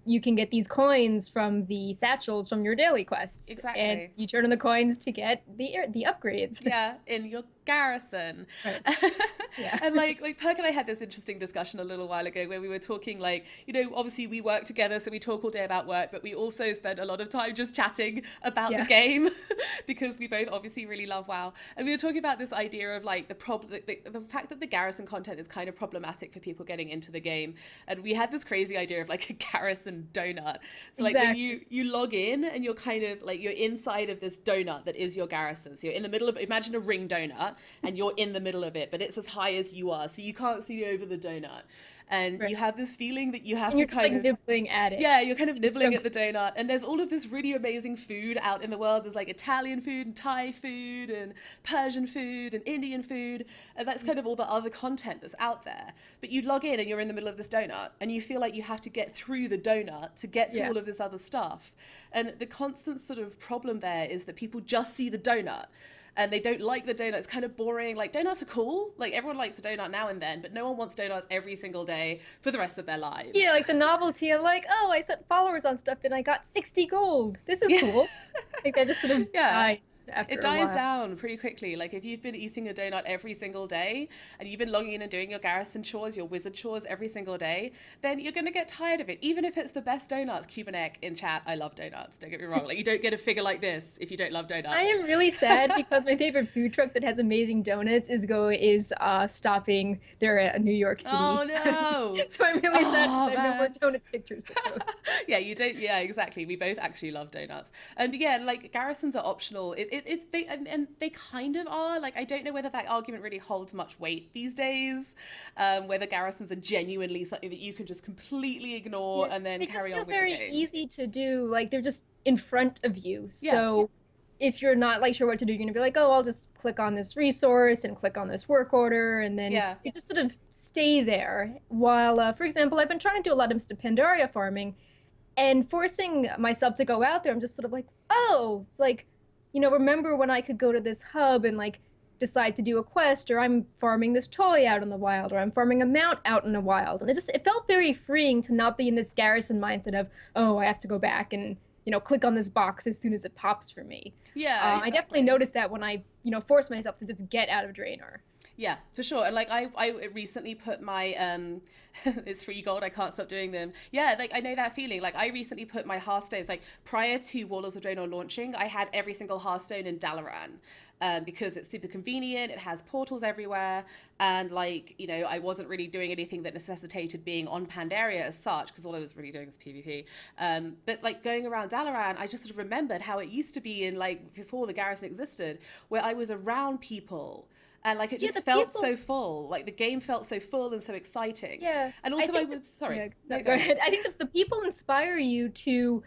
you can get these coins from the satchels from your daily quests, and Exactly. you turn in the coins to get the upgrades. Yeah, in your garrison. Right. Yeah. And like Perk and I had this interesting discussion a little while ago where we were talking like, you know, obviously we work together, so we talk all day about work, but we also spend a lot of time just chatting about the Yeah. game because we both obviously really love WoW. And we were talking about this idea of like the fact that the garrison content is kind of problematic for people getting into the game. And we had this crazy idea of like a garrison donut. So like when Exactly. you log in and you're kind of like you're inside of this donut that is your garrison. So you're in the middle of, imagine a ring donut, and you're in the middle of it, but it's as high as you are, so you can't see over the donut. And Right. you have this feeling that you have And to you're just like kind of, nibbling at it. yeah, you're kind of It's nibbling jungle. at the donut. And there's all of this really amazing food out in the world. There's like Italian food and Thai food and Persian food and Indian food. And that's kind of all the other content that's out there. But you log in and you're in the middle of this donut and you feel like you have to get through the donut to get to Yeah. all of this other stuff. And the constant sort of problem there is that people just see the donut. And they don't like the donut. It's kind of boring. Like donuts are cool. Like everyone likes a donut now and then, but no one wants donuts every single day for the rest of their lives. Yeah, like the novelty of like, oh, I set followers on stuff and I got 60 gold. This is Yeah. cool. I think that just sort of Yeah. dies after It a dies while. down pretty quickly. Like if you've been eating a donut every single day and you've been logging in and doing your garrison chores, your wizard chores every single day, then you're going to get tired of it. Even if it's the best donuts. Cubanek in chat, I love donuts. Don't get me wrong. Like you don't get a figure like this if you don't love donuts. I am really sad because my favorite food truck that has amazing donuts is stopping there at New York City. Oh no. So I'm really sad Oh, because I have no more man. donut pictures to post. Yeah, you don't. Yeah, exactly. We both actually love donuts, and yeah, like garrisons are optional. And they kind of are. Like I don't know whether that argument really holds much weight these days. Whether garrisons are genuinely something that you can just completely ignore Yeah, and then they just carry feel on with very the game. easy to do. Like they're just in front of you. Yeah. So if you're not like sure what to do, you're gonna be like, oh, I'll just click on this resource and click on this work order, and then Yeah. you just sort of stay there. While, for example, I've been trying to do a lot of stipendaria farming, and forcing myself to go out there, I'm just sort of like, oh, like, remember when I could go to this hub and like decide to do a quest, or I'm farming this toy out in the wild, or I'm farming a mount out in the wild. And it felt very freeing to not be in this garrison mindset of, oh, I have to go back and, click on this box as soon as it pops for me. Yeah, I definitely exactly. noticed that when I, forced myself to just get out of Draenor. Yeah, for sure. And like I recently put my it's free gold, I can't stop doing them. Yeah, like I know that feeling. Like I recently put my Hearthstones, like prior to Warlords of Draenor launching, I had every single Hearthstone in Dalaran. because it's super convenient. It has portals everywhere. And like, you know, I wasn't really doing anything that necessitated being on Pandaria as such, because all I was really doing was PvP. But like going around Dalaran, I just sort of remembered how it used to be in like before the garrison existed, where I was around people. And like it just felt so full. Like the game felt so full and so exciting. Yeah. And also I would sorry. No, go ahead. I think that the people inspire you to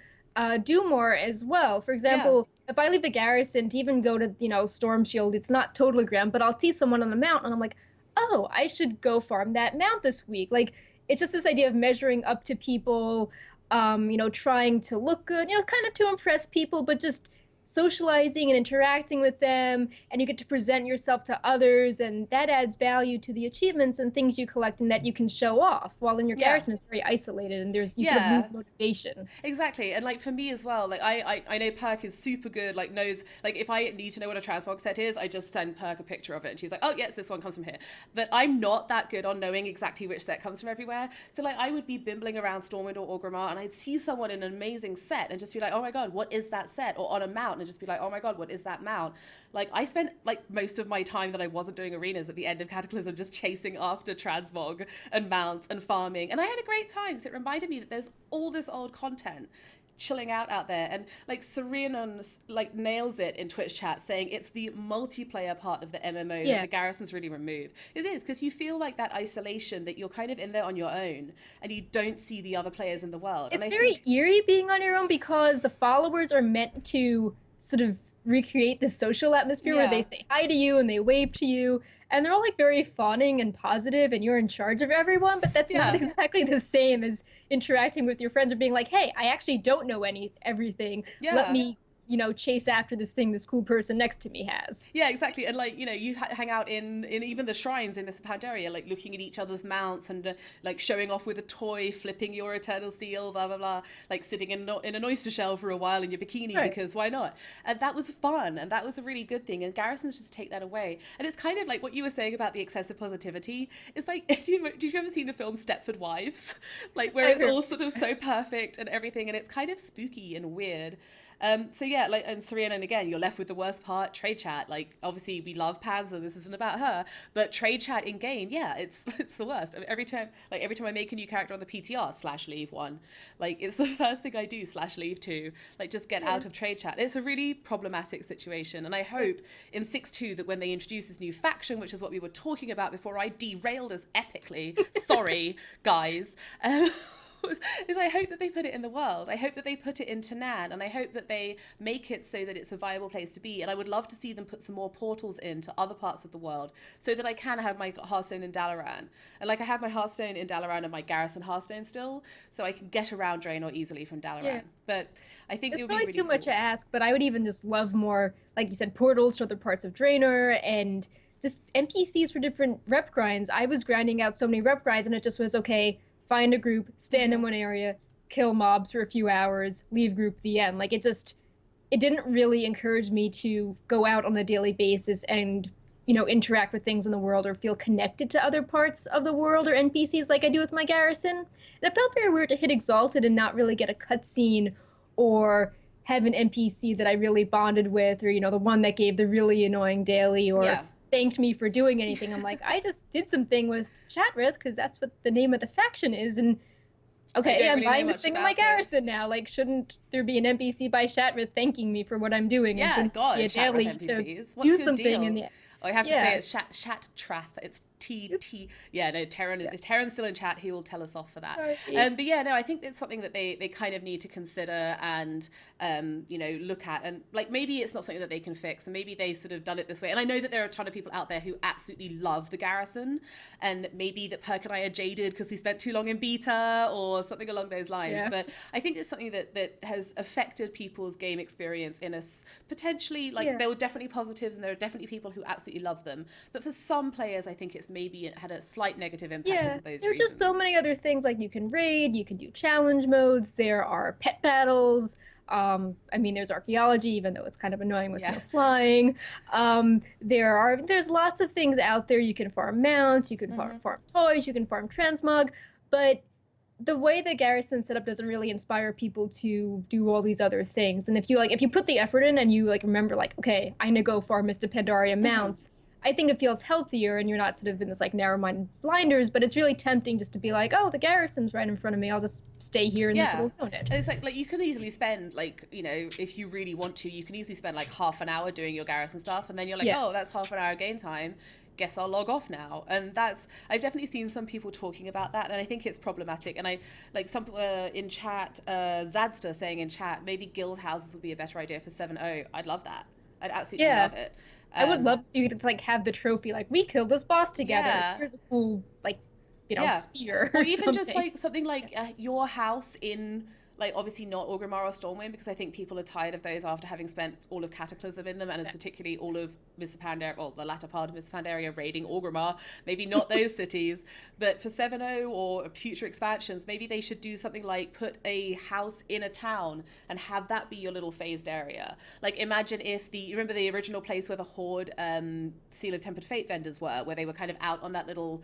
do more as well. For example, if I leave the garrison to even go to, you know, Storm Shield, it's not totally grand, but I'll see someone on a mount and I'm like, oh, I should go farm that mount this week. Like it's just this idea of measuring up to people, you know, trying to look good, you know, kind of to impress people, but just socializing and interacting with them, and you get to present yourself to others, and that adds value to the achievements and things you collect and that you can show off, while in your garrison it's very isolated and you sort of lose motivation. Exactly. And like for me as well, like I know Perk is super good, like knows, like if I need to know what a transmog set is, I just send Perk a picture of it and she's like, oh yes, this one comes from here. But I'm not that good on knowing exactly which set comes from everywhere. So like I would be bimbling around Stormwind or Orgrimmar and I'd see someone in an amazing set and just be like, oh my god, what is that set? Or on a mount and just be like, oh my god, what is that mount? Like I spent like most of my time that I wasn't doing arenas at the end of Cataclysm just chasing after transmog and mounts and farming, and I had a great time. So it reminded me that there's all this old content chilling out there. And like Serenon like nails it in Twitch chat, saying it's the multiplayer part of the MMO that the garrisons really remove. It is, because you feel like that isolation, that you're kind of in there on your own and you don't see the other players in the world. It's very eerie being on your own, because the followers are meant to sort of recreate this social atmosphere where they say hi to you and they wave to you, and they're all like very fawning and positive and you're in charge of everyone, but that's not exactly the same as interacting with your friends or being like, hey, I actually don't know everything. Let me, you know, chase after this thing this cool person next to me has. Yeah, exactly. And like, you know, you hang out in even the shrines in this Pandaria, like looking at each other's mounts and like showing off with a toy, flipping your eternal steel, blah blah blah, like sitting in an oyster shell for a while in your bikini, because why not? And that was fun, and that was a really good thing, and garrisons just take that away. And it's kind of like what you were saying about the excessive positivity. It's like, did you ever seen the film Stepford Wives? Like where it's all sort of so perfect and everything, and it's kind of spooky and weird. So yeah, like, and Serena, and again, you're left with the worst part, trade chat. Like, obviously we love Panzer, this isn't about her, but trade chat in game, yeah, it's the worst. I mean, every time I make a new character on the PTR /leave 1, like it's the first thing I do /leave 2, like just get out of trade chat. It's a really problematic situation, and I hope in 6.2 that when they introduce this new faction, which is what we were talking about before I derailed us epically, sorry guys, is I hope that they put it in the world. I hope that they put it into Nan, and I hope that they make it so that it's a viable place to be. And I would love to see them put some more portals into other parts of the world so that I can have my Hearthstone in Dalaran. And like I have my Hearthstone in Dalaran and my Garrison Hearthstone still, so I can get around Draenor easily from Dalaran. Yeah. But I think it's it would probably be really too much to ask, but I would even just love more, like you said, portals to other parts of Draenor and just NPCs for different rep grinds. I was grinding out so many rep grinds, and it just was, okay, find a group, stand in one area, kill mobs for a few hours, leave group, the end. Like it didn't really encourage me to go out on a daily basis and, you know, interact with things in the world or feel connected to other parts of the world or NPCs like I do with my garrison. And it felt very weird to hit Exalted and not really get a cutscene or have an NPC that I really bonded with, or, you know, the one that gave the really annoying daily or thanked me for doing anything. I'm like, I just did something with Shatrith because that's what the name of the faction is, and okay, I'm buying this thing in my garrison now. Like, shouldn't there be an NPC by Shatrith thanking me for what I'm doing? Yeah, and God, be a daily NPCs. To do something in the. Oh, I have to say it's Shatrath. It's T. Yeah, no, Terran's still in chat. He will tell us off for that. But yeah, no, I think it's something that they kind of need to consider and, you know, look at. And like, maybe it's not something that they can fix, and maybe they sort of done it this way. And I know that there are a ton of people out there who absolutely love the garrison, and maybe that Perk and I are jaded because we spent too long in beta or something along those lines. Yeah. But I think it's something that has affected people's game experience in a potentially, like, there were definitely positives and there are definitely people who absolutely love them. But for some players, I think it's maybe it had a slight negative impact because of those there are just so many other things, like you can raid, you can do challenge modes, there are pet battles, I mean, there's archaeology, even though it's kind of annoying with no flying. There's lots of things out there. You can farm mounts, you can farm toys, you can farm transmog, but the way the garrison setup doesn't really inspire people to do all these other things. And if you put the effort in and you like remember like, okay, I'm gonna go farm Mr. Pandaria mounts, I think it feels healthier and you're not sort of in this like narrow-minded blinders, but it's really tempting just to be like, oh, the garrison's right in front of me. I'll just stay here in this little unit. And it's like you can easily spend like, you know, if you really want to, you can easily spend like half an hour doing your garrison stuff, and then you're like, oh, that's half an hour game time. Guess I'll log off now. And I've definitely seen some people talking about that, and I think it's problematic. And I like some in chat, Zadster saying in chat, maybe guild houses would be a better idea for 7.0. I'd love that. I'd absolutely love it. I would love you to like have the trophy, like we killed this boss together. Here's a cool like, you know, spear. Or even just like something like your house in, like, obviously not Orgrimmar or Stormwind, because I think people are tired of those after having spent all of Cataclysm in them, and it's particularly all of Mr. Pandaria, or the latter part of Mr. Pandaria raiding Orgrimmar. Maybe not those cities, but for 7.0 or future expansions, maybe they should do something like put a house in a town and have that be your little phased area. Like, imagine if you remember the original place where the Horde Seal of Tempered Fate vendors were, where they were kind of out on that little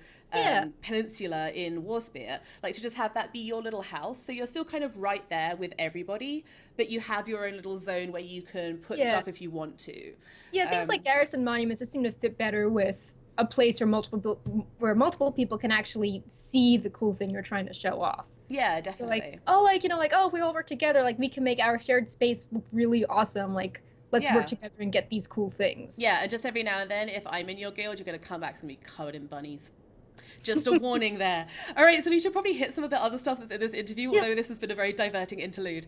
peninsula in Warspear, like to just have that be your little house, so you're still kind of right there with everybody, but you have your own little zone where you can put stuff if you want to. Things like garrison monuments just seem to fit better with a place where multiple people can actually see the cool thing you're trying to show off. Yeah, definitely. So like, if we all work together, like we can make our shared space look really awesome. Like, let's work together and get these cool things. Yeah, and just every now and then, if I'm in your guild, you're going to come back and be covered in bunnies. Just a warning there. All right, so we should probably hit some of the other stuff that's in this interview, although this has been a very diverting interlude.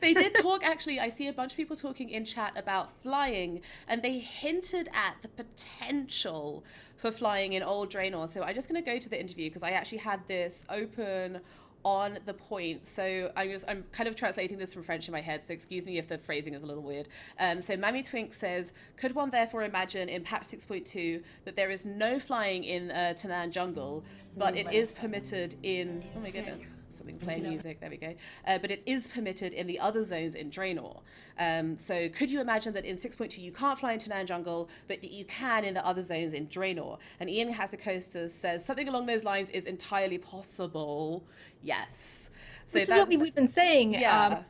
They did talk, actually, I see a bunch of people talking in chat about flying, and they hinted at the potential for flying in Old Draenor. So I'm just going to go to the interview, because I actually had this open on the point. So I'm kind of translating this from French in my head, so excuse me if the phrasing is a little weird. So Mammy Twink says, could one therefore imagine in patch 6.2 that there is no flying in Tanaan jungle, but it is permitted in, oh my goodness, something playing music, there we go. But it is permitted in the other zones in Draenor. So could you imagine that in 6.2 you can't fly into Tanaan jungle, but that you can in the other zones in Draenor? And Ian Hasekostas says something along those lines is entirely possible. Yes. So which is what we've been saying. Yeah.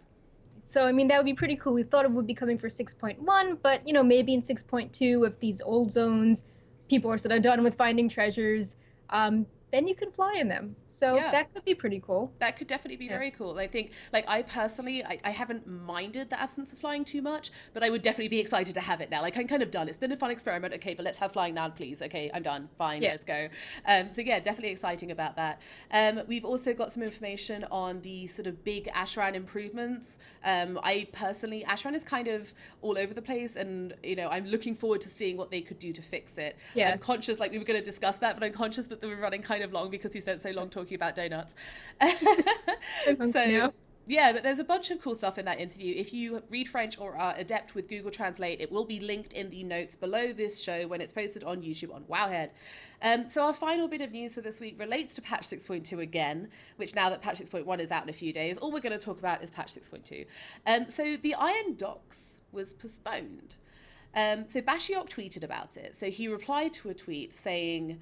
So, I mean, that would be pretty cool. We thought it would be coming for 6.1, but, maybe in 6.2, if these old zones, people are sort of done with finding treasures, then you can fly in them. So that could be pretty cool. That could definitely be very cool. I think, like, I personally, I haven't minded the absence of flying too much, but I would definitely be excited to have it now. Like, I'm kind of done. It's been a fun experiment. Okay, but let's have flying now, please. Okay, I'm done. Fine, let's go. So yeah, definitely exciting about that. We've also got some information on the sort of big Ashran improvements. I personally, Ashran is kind of all over the place, and, I'm looking forward to seeing what they could do to fix it. I'm conscious, like, we were going to discuss that, but I'm conscious that we're running kind of long because he spent so long talking about Doughnuts. So yeah, but there's a bunch of cool stuff in that interview. If you read French or are adept with Google Translate, it will be linked in the notes below this show when it's posted on YouTube on Wowhead. So our final bit of news for this week relates to patch 6.2 again, which now that patch 6.1 is out in a few days, all we're going to talk about is patch 6.2. So the Iron Docks was postponed. So Bashiok tweeted about it. So he replied to a tweet saying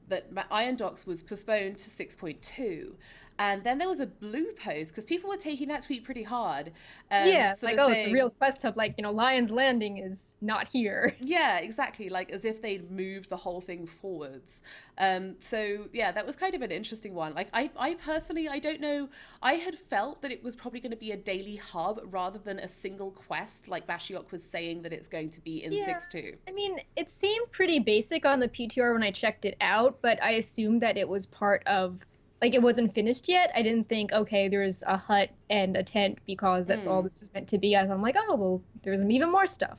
that Iron Docks was postponed to 6.2. And then there was a blue post, because people were taking that tweet pretty hard. It's like, it's a real quest hub, like, Lion's Landing is not here. Yeah, exactly, like as if they'd moved the whole thing forwards. So yeah, that was kind of an interesting one. Like, I personally, I don't know, I had felt that it was probably going to be a daily hub rather than a single quest, like Bashiok was saying that it's going to be in 6.2. I mean, it seemed pretty basic on the PTR when I checked it out, but I assumed that it was part of, like, it wasn't finished yet. I didn't think, okay, there's a hut and a tent because that's all this is meant to be. I'm like, oh, well, there's even more stuff.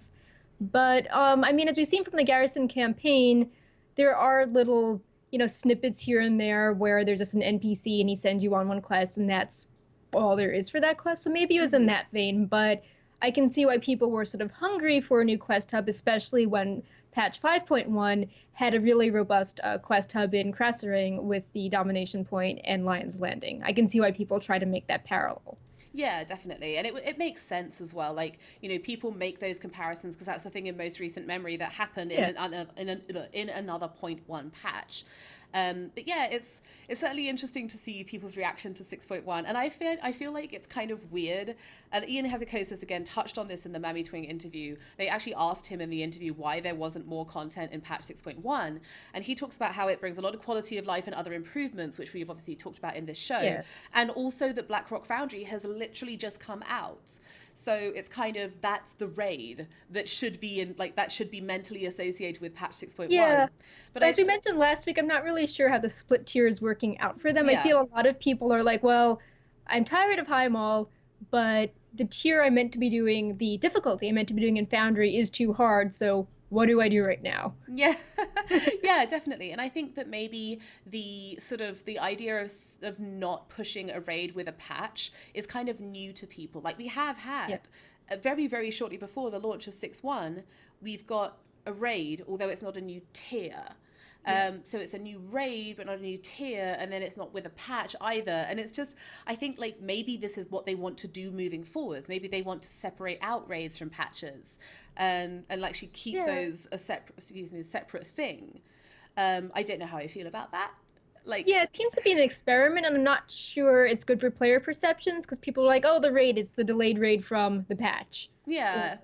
But, I mean, as we've seen from the Garrison campaign, there are little, snippets here and there where there's just an NPC and he sends you on one quest and that's all there is for that quest. So maybe it was in that vein, but I can see why people were sort of hungry for a new quest hub, especially when patch 5.1 had a really robust quest hub in Krasserang with the Domination Point and Lion's Landing. I can see why people try to make that parallel. Yeah, definitely. And it makes sense as well. Like, people make those comparisons because that's the thing in most recent memory that happened in another 0.1 patch. But yeah, it's certainly interesting to see people's reaction to 6.1, and I feel like it's kind of weird. And Ian Hezekosis again touched on this in the Mammy Twing interview. They actually asked him in the interview why there wasn't more content in patch 6.1, and he talks about how it brings a lot of quality of life and other improvements, which we've obviously talked about in this show, and also that Blackrock Foundry has literally just come out. So it's kind of, that's the raid that should be in, like, that should be mentally associated with patch 6.1. Yeah. But as we mentioned last week, I'm not really sure how the split tier is working out for them. Yeah. I feel a lot of people are like, well, I'm tired of High Mall, but the tier I meant to be doing, the difficulty I meant to be doing in Foundry is too hard, so what do I do right now? Yeah, yeah, definitely. And I think that maybe the sort of the idea of not pushing a raid with a patch is kind of new to people. Like we have had very, very shortly before the launch of 6.1, we've got a raid, although it's not a new tier. So it's a new raid, but not a new tier, and then it's not with a patch either. And it's just, I think like maybe this is what they want to do moving forwards. Maybe they want to separate out raids from patches, and actually keep those a separate thing. I don't know how I feel about that. Like, yeah, it seems to be an experiment, and I'm not sure it's good for player perceptions because people are like, oh, the raid, it's the delayed raid from the patch. Yeah.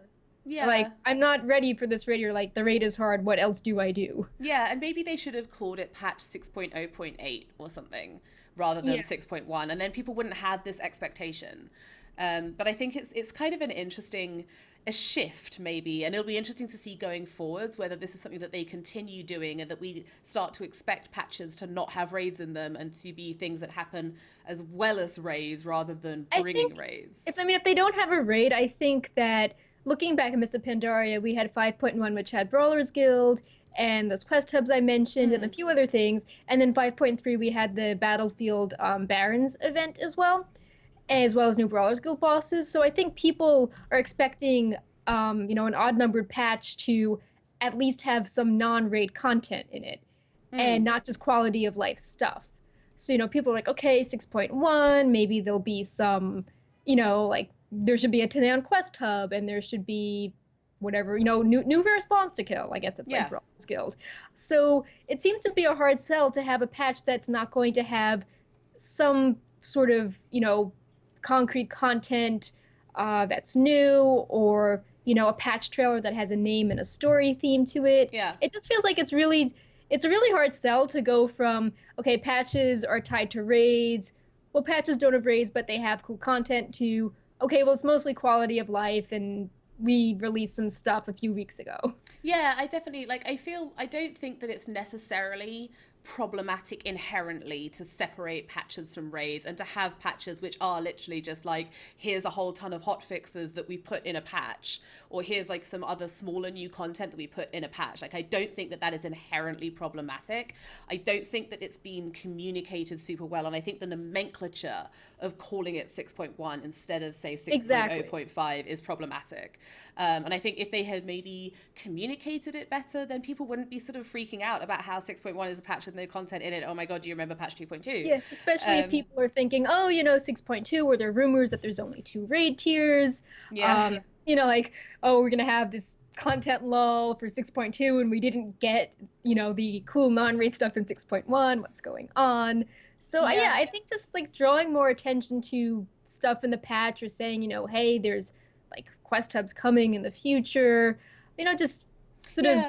Yeah. Like, I'm not ready for this raid. You're like, the raid is hard. What else do I do? Yeah, and maybe they should have called it patch 6.0.8 or something rather than 6.1, and then people wouldn't have this expectation. But I think it's kind of an interesting a shift maybe, and it'll be interesting to see going forwards whether this is something that they continue doing and that we start to expect patches to not have raids in them and to be things that happen as well as raids rather than bringing raids. If they don't have a raid, I think that looking back at Mr. Pandaria, we had 5.1, which had Brawlers Guild and those quest hubs I mentioned and a few other things. And then 5.3, we had the Battlefield Barons event as well as new Brawlers Guild bosses. So I think people are expecting, an odd-numbered patch to at least have some non-raid content in it and not just quality of life stuff. So, people are like, okay, 6.1, maybe there'll be some, there should be a Teneon quest hub, and there should be whatever, new response to kill. I guess that's like Brawlers Guild. So it seems to be a hard sell to have a patch that's not going to have some sort of, concrete content that's new, or, a patch trailer that has a name and a story theme to it. Yeah. It just feels like it's a really hard sell to go from, okay, patches are tied to raids. Well, patches don't have raids, but they have cool content, to, okay, well, it's mostly quality of life, and we released some stuff a few weeks ago. Yeah, I definitely, I don't think that it's necessarily problematic inherently to separate patches from raids and to have patches which are literally just like, here's a whole ton of hot fixes that we put in a patch, or here's like some other smaller new content that we put in a patch. Like, I don't think that is inherently problematic. I don't think that it's been communicated super well, and I think the nomenclature of calling it 6.1 instead of say 6.0.5 is problematic. And I think if they had maybe communicated it better, then people wouldn't be sort of freaking out about how 6.1 is a patch with no content in it. Oh my god, do you remember patch 2.2? Yeah, especially if people are thinking, 6.2, where there are rumors that there's only 2 raid tiers. Yeah. We're going to have this content lull for 6.2 and we didn't get, the cool non-raid stuff in 6.1. What's going on? So I think just like drawing more attention to stuff in the patch, or saying, hey, there's like quest hubs coming in the future, just sort of,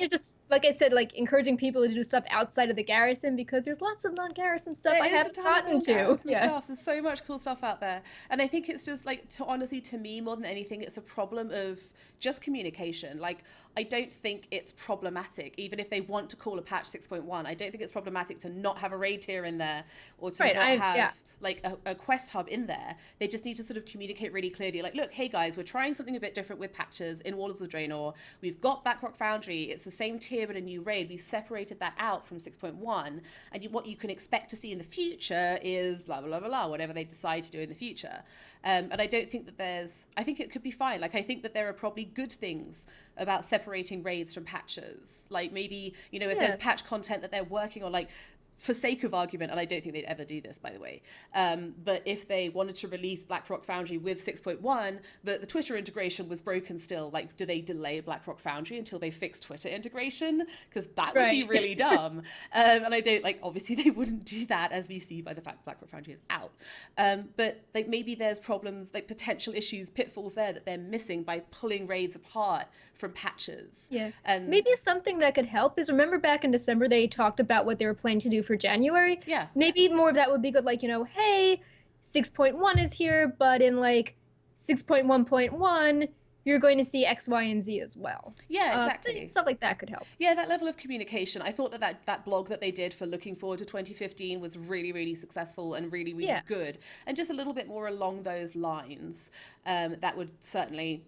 just like I said, like encouraging people to do stuff outside of the garrison, because there's lots of non-garrison stuff I haven't gotten to. Stuff. There's so much cool stuff out there, and I think it's just like, to me, more than anything, it's a problem of just communication. Like, I don't think it's problematic, even if they want to call a patch 6.1. I don't think it's problematic to not have a raid tier in there, or to not have like a quest hub in there. They just need to sort of communicate really clearly, like, look, hey guys, we're trying something a bit different with patches in Warlords of Draenor. We've got Blackrock Foundry. It's the same tier but a new raid. We separated that out from 6.1, and what you can expect to see in the future is blah blah blah blah, whatever they decide to do in the future. And I don't think that I think it could be fine. Like, I think that there are probably good things about separating raids from patches. Like, maybe, if there's patch content that they're working on, like, for sake of argument, and I don't think they'd ever do this, by the way, but if they wanted to release BlackRock Foundry with 6.1, but the Twitter integration was broken still, like, do they delay BlackRock Foundry until they fix Twitter integration? Because that would be really dumb. And I don't, like, obviously they wouldn't do that, as we see by the fact BlackRock Foundry is out. But like maybe there's problems, like potential issues, pitfalls there that they're missing by pulling raids apart from patches. Yeah. And maybe something that could help is, remember back in December they talked about what they were planning to do for January? Yeah. Maybe more of that would be good, like, you know, hey, 6.1 is here, but in like 6.1.1 you're going to see X, Y, and Z as well. Yeah, exactly. So stuff like that could help. Yeah, that level of communication. I thought that blog that they did for looking forward to 2015 was really, really successful and really, really good. And just a little bit more along those lines, that would certainly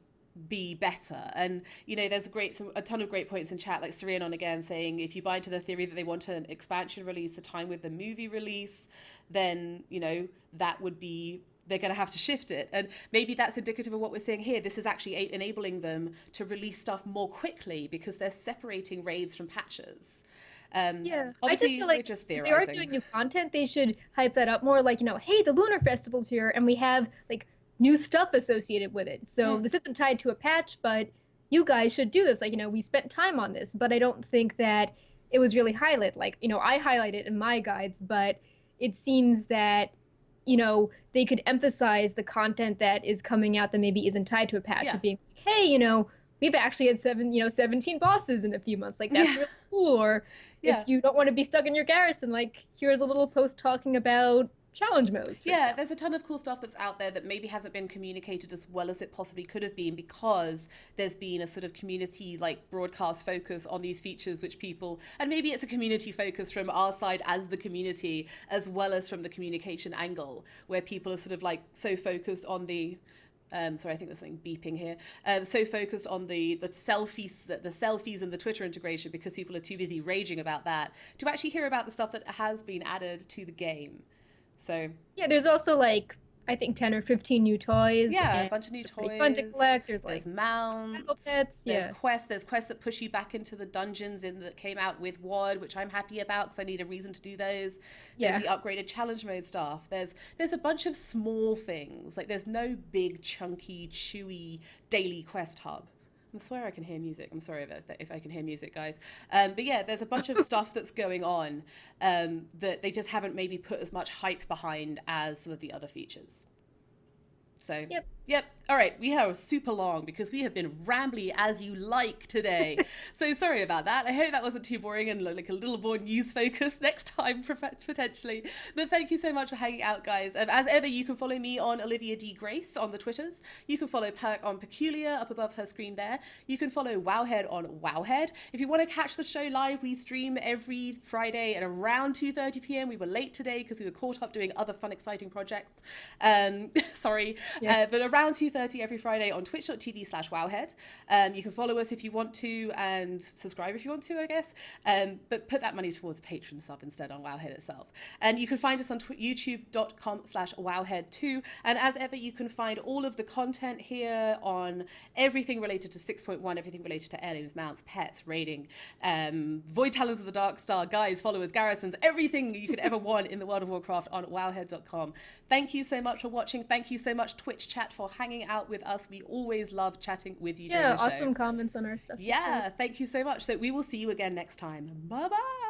be better. And you know, there's a ton of great points in chat, like Sirianon again saying, if you buy into the theory that they want an expansion release a time with the movie release, then you know that would be, they're going to have to shift it. And maybe that's indicative of what we're seeing here. This is actually enabling them to release stuff more quickly because they're separating raids from patches. Yeah, I just Obviously, feel like we're just if they are theorizing. doing new content, they should hype that up more. Like, you know, hey, the Lunar Festival's here, and we have like new stuff associated with it. So this isn't tied to a patch, but you guys should do this. Like, you know, we spent time on this, but I don't think that it was really highlighted. Like, you know, I highlight it in my guides, but it seems that, you know, they could emphasize the content that is coming out that maybe isn't tied to a patch, of being like, hey, you know, we've actually had 17 bosses in a few months. Like, that's really cool. Or if you don't want to be stuck in your garrison, like, here's a little post talking about challenge modes. Yeah, there's a ton of cool stuff that's out there that maybe hasn't been communicated as well as it possibly could have been, because there's been a sort of community like broadcast focus on these features, which people, and maybe it's a community focus from our side as the community, as well as from the communication angle, where people are sort of like so focused on the sorry, I think there's something beeping here. So focused on the selfies and the Twitter integration, because people are too busy raging about that to actually hear about the stuff that has been added to the game. So yeah, there's also like I think 10 or 15 new toys. Yeah, a bunch of new toys. Fun to collect. There's like mounts. Pets. There's quests. There's quests that push you back into the dungeons that came out with WoD, which I'm happy about because I need a reason to do those. There's the upgraded challenge mode stuff. There's a bunch of small things. Like there's no big chunky chewy daily quest hub. I swear I can hear music. I'm sorry if I can hear music, guys. But yeah, there's a bunch of stuff that's going on that they just haven't maybe put as much hype behind as some of the other features. So, yep. All right, we are super long because we have been rambly as you like today. So sorry about that. I hope that wasn't too boring and like a little more news focused next time, potentially. But thank you so much for hanging out, guys. As ever, you can follow me on Olivia D. Grace on the Twitters. You can follow Perk on Perculia up above her screen there. You can follow Wowhead on Wowhead. If you want to catch the show live, we stream every Friday at around 2:30 p.m. We were late today because we were caught up doing other fun, exciting projects. Sorry. But around 2:30 every Friday on twitch.tv/wowhead. You can follow us if you want to and subscribe if you want to, I guess. But put that money towards a patron sub instead on Wowhead itself. And you can find us on youtube.com/wowhead2. And as ever, you can find all of the content here on everything related to 6.1, everything related to heirlooms, mounts, pets, raiding, Void Talons of the Dark Star, guides, followers, garrisons, everything you could ever want in the World of Warcraft on wowhead.com. Thank you so much for watching. Thank you so much, Twitch chat, for hanging out with us. We always love chatting with you during the show. Yeah, awesome comments on our stuff. Yeah, thank you so much. So we will see you again next time. Bye-bye.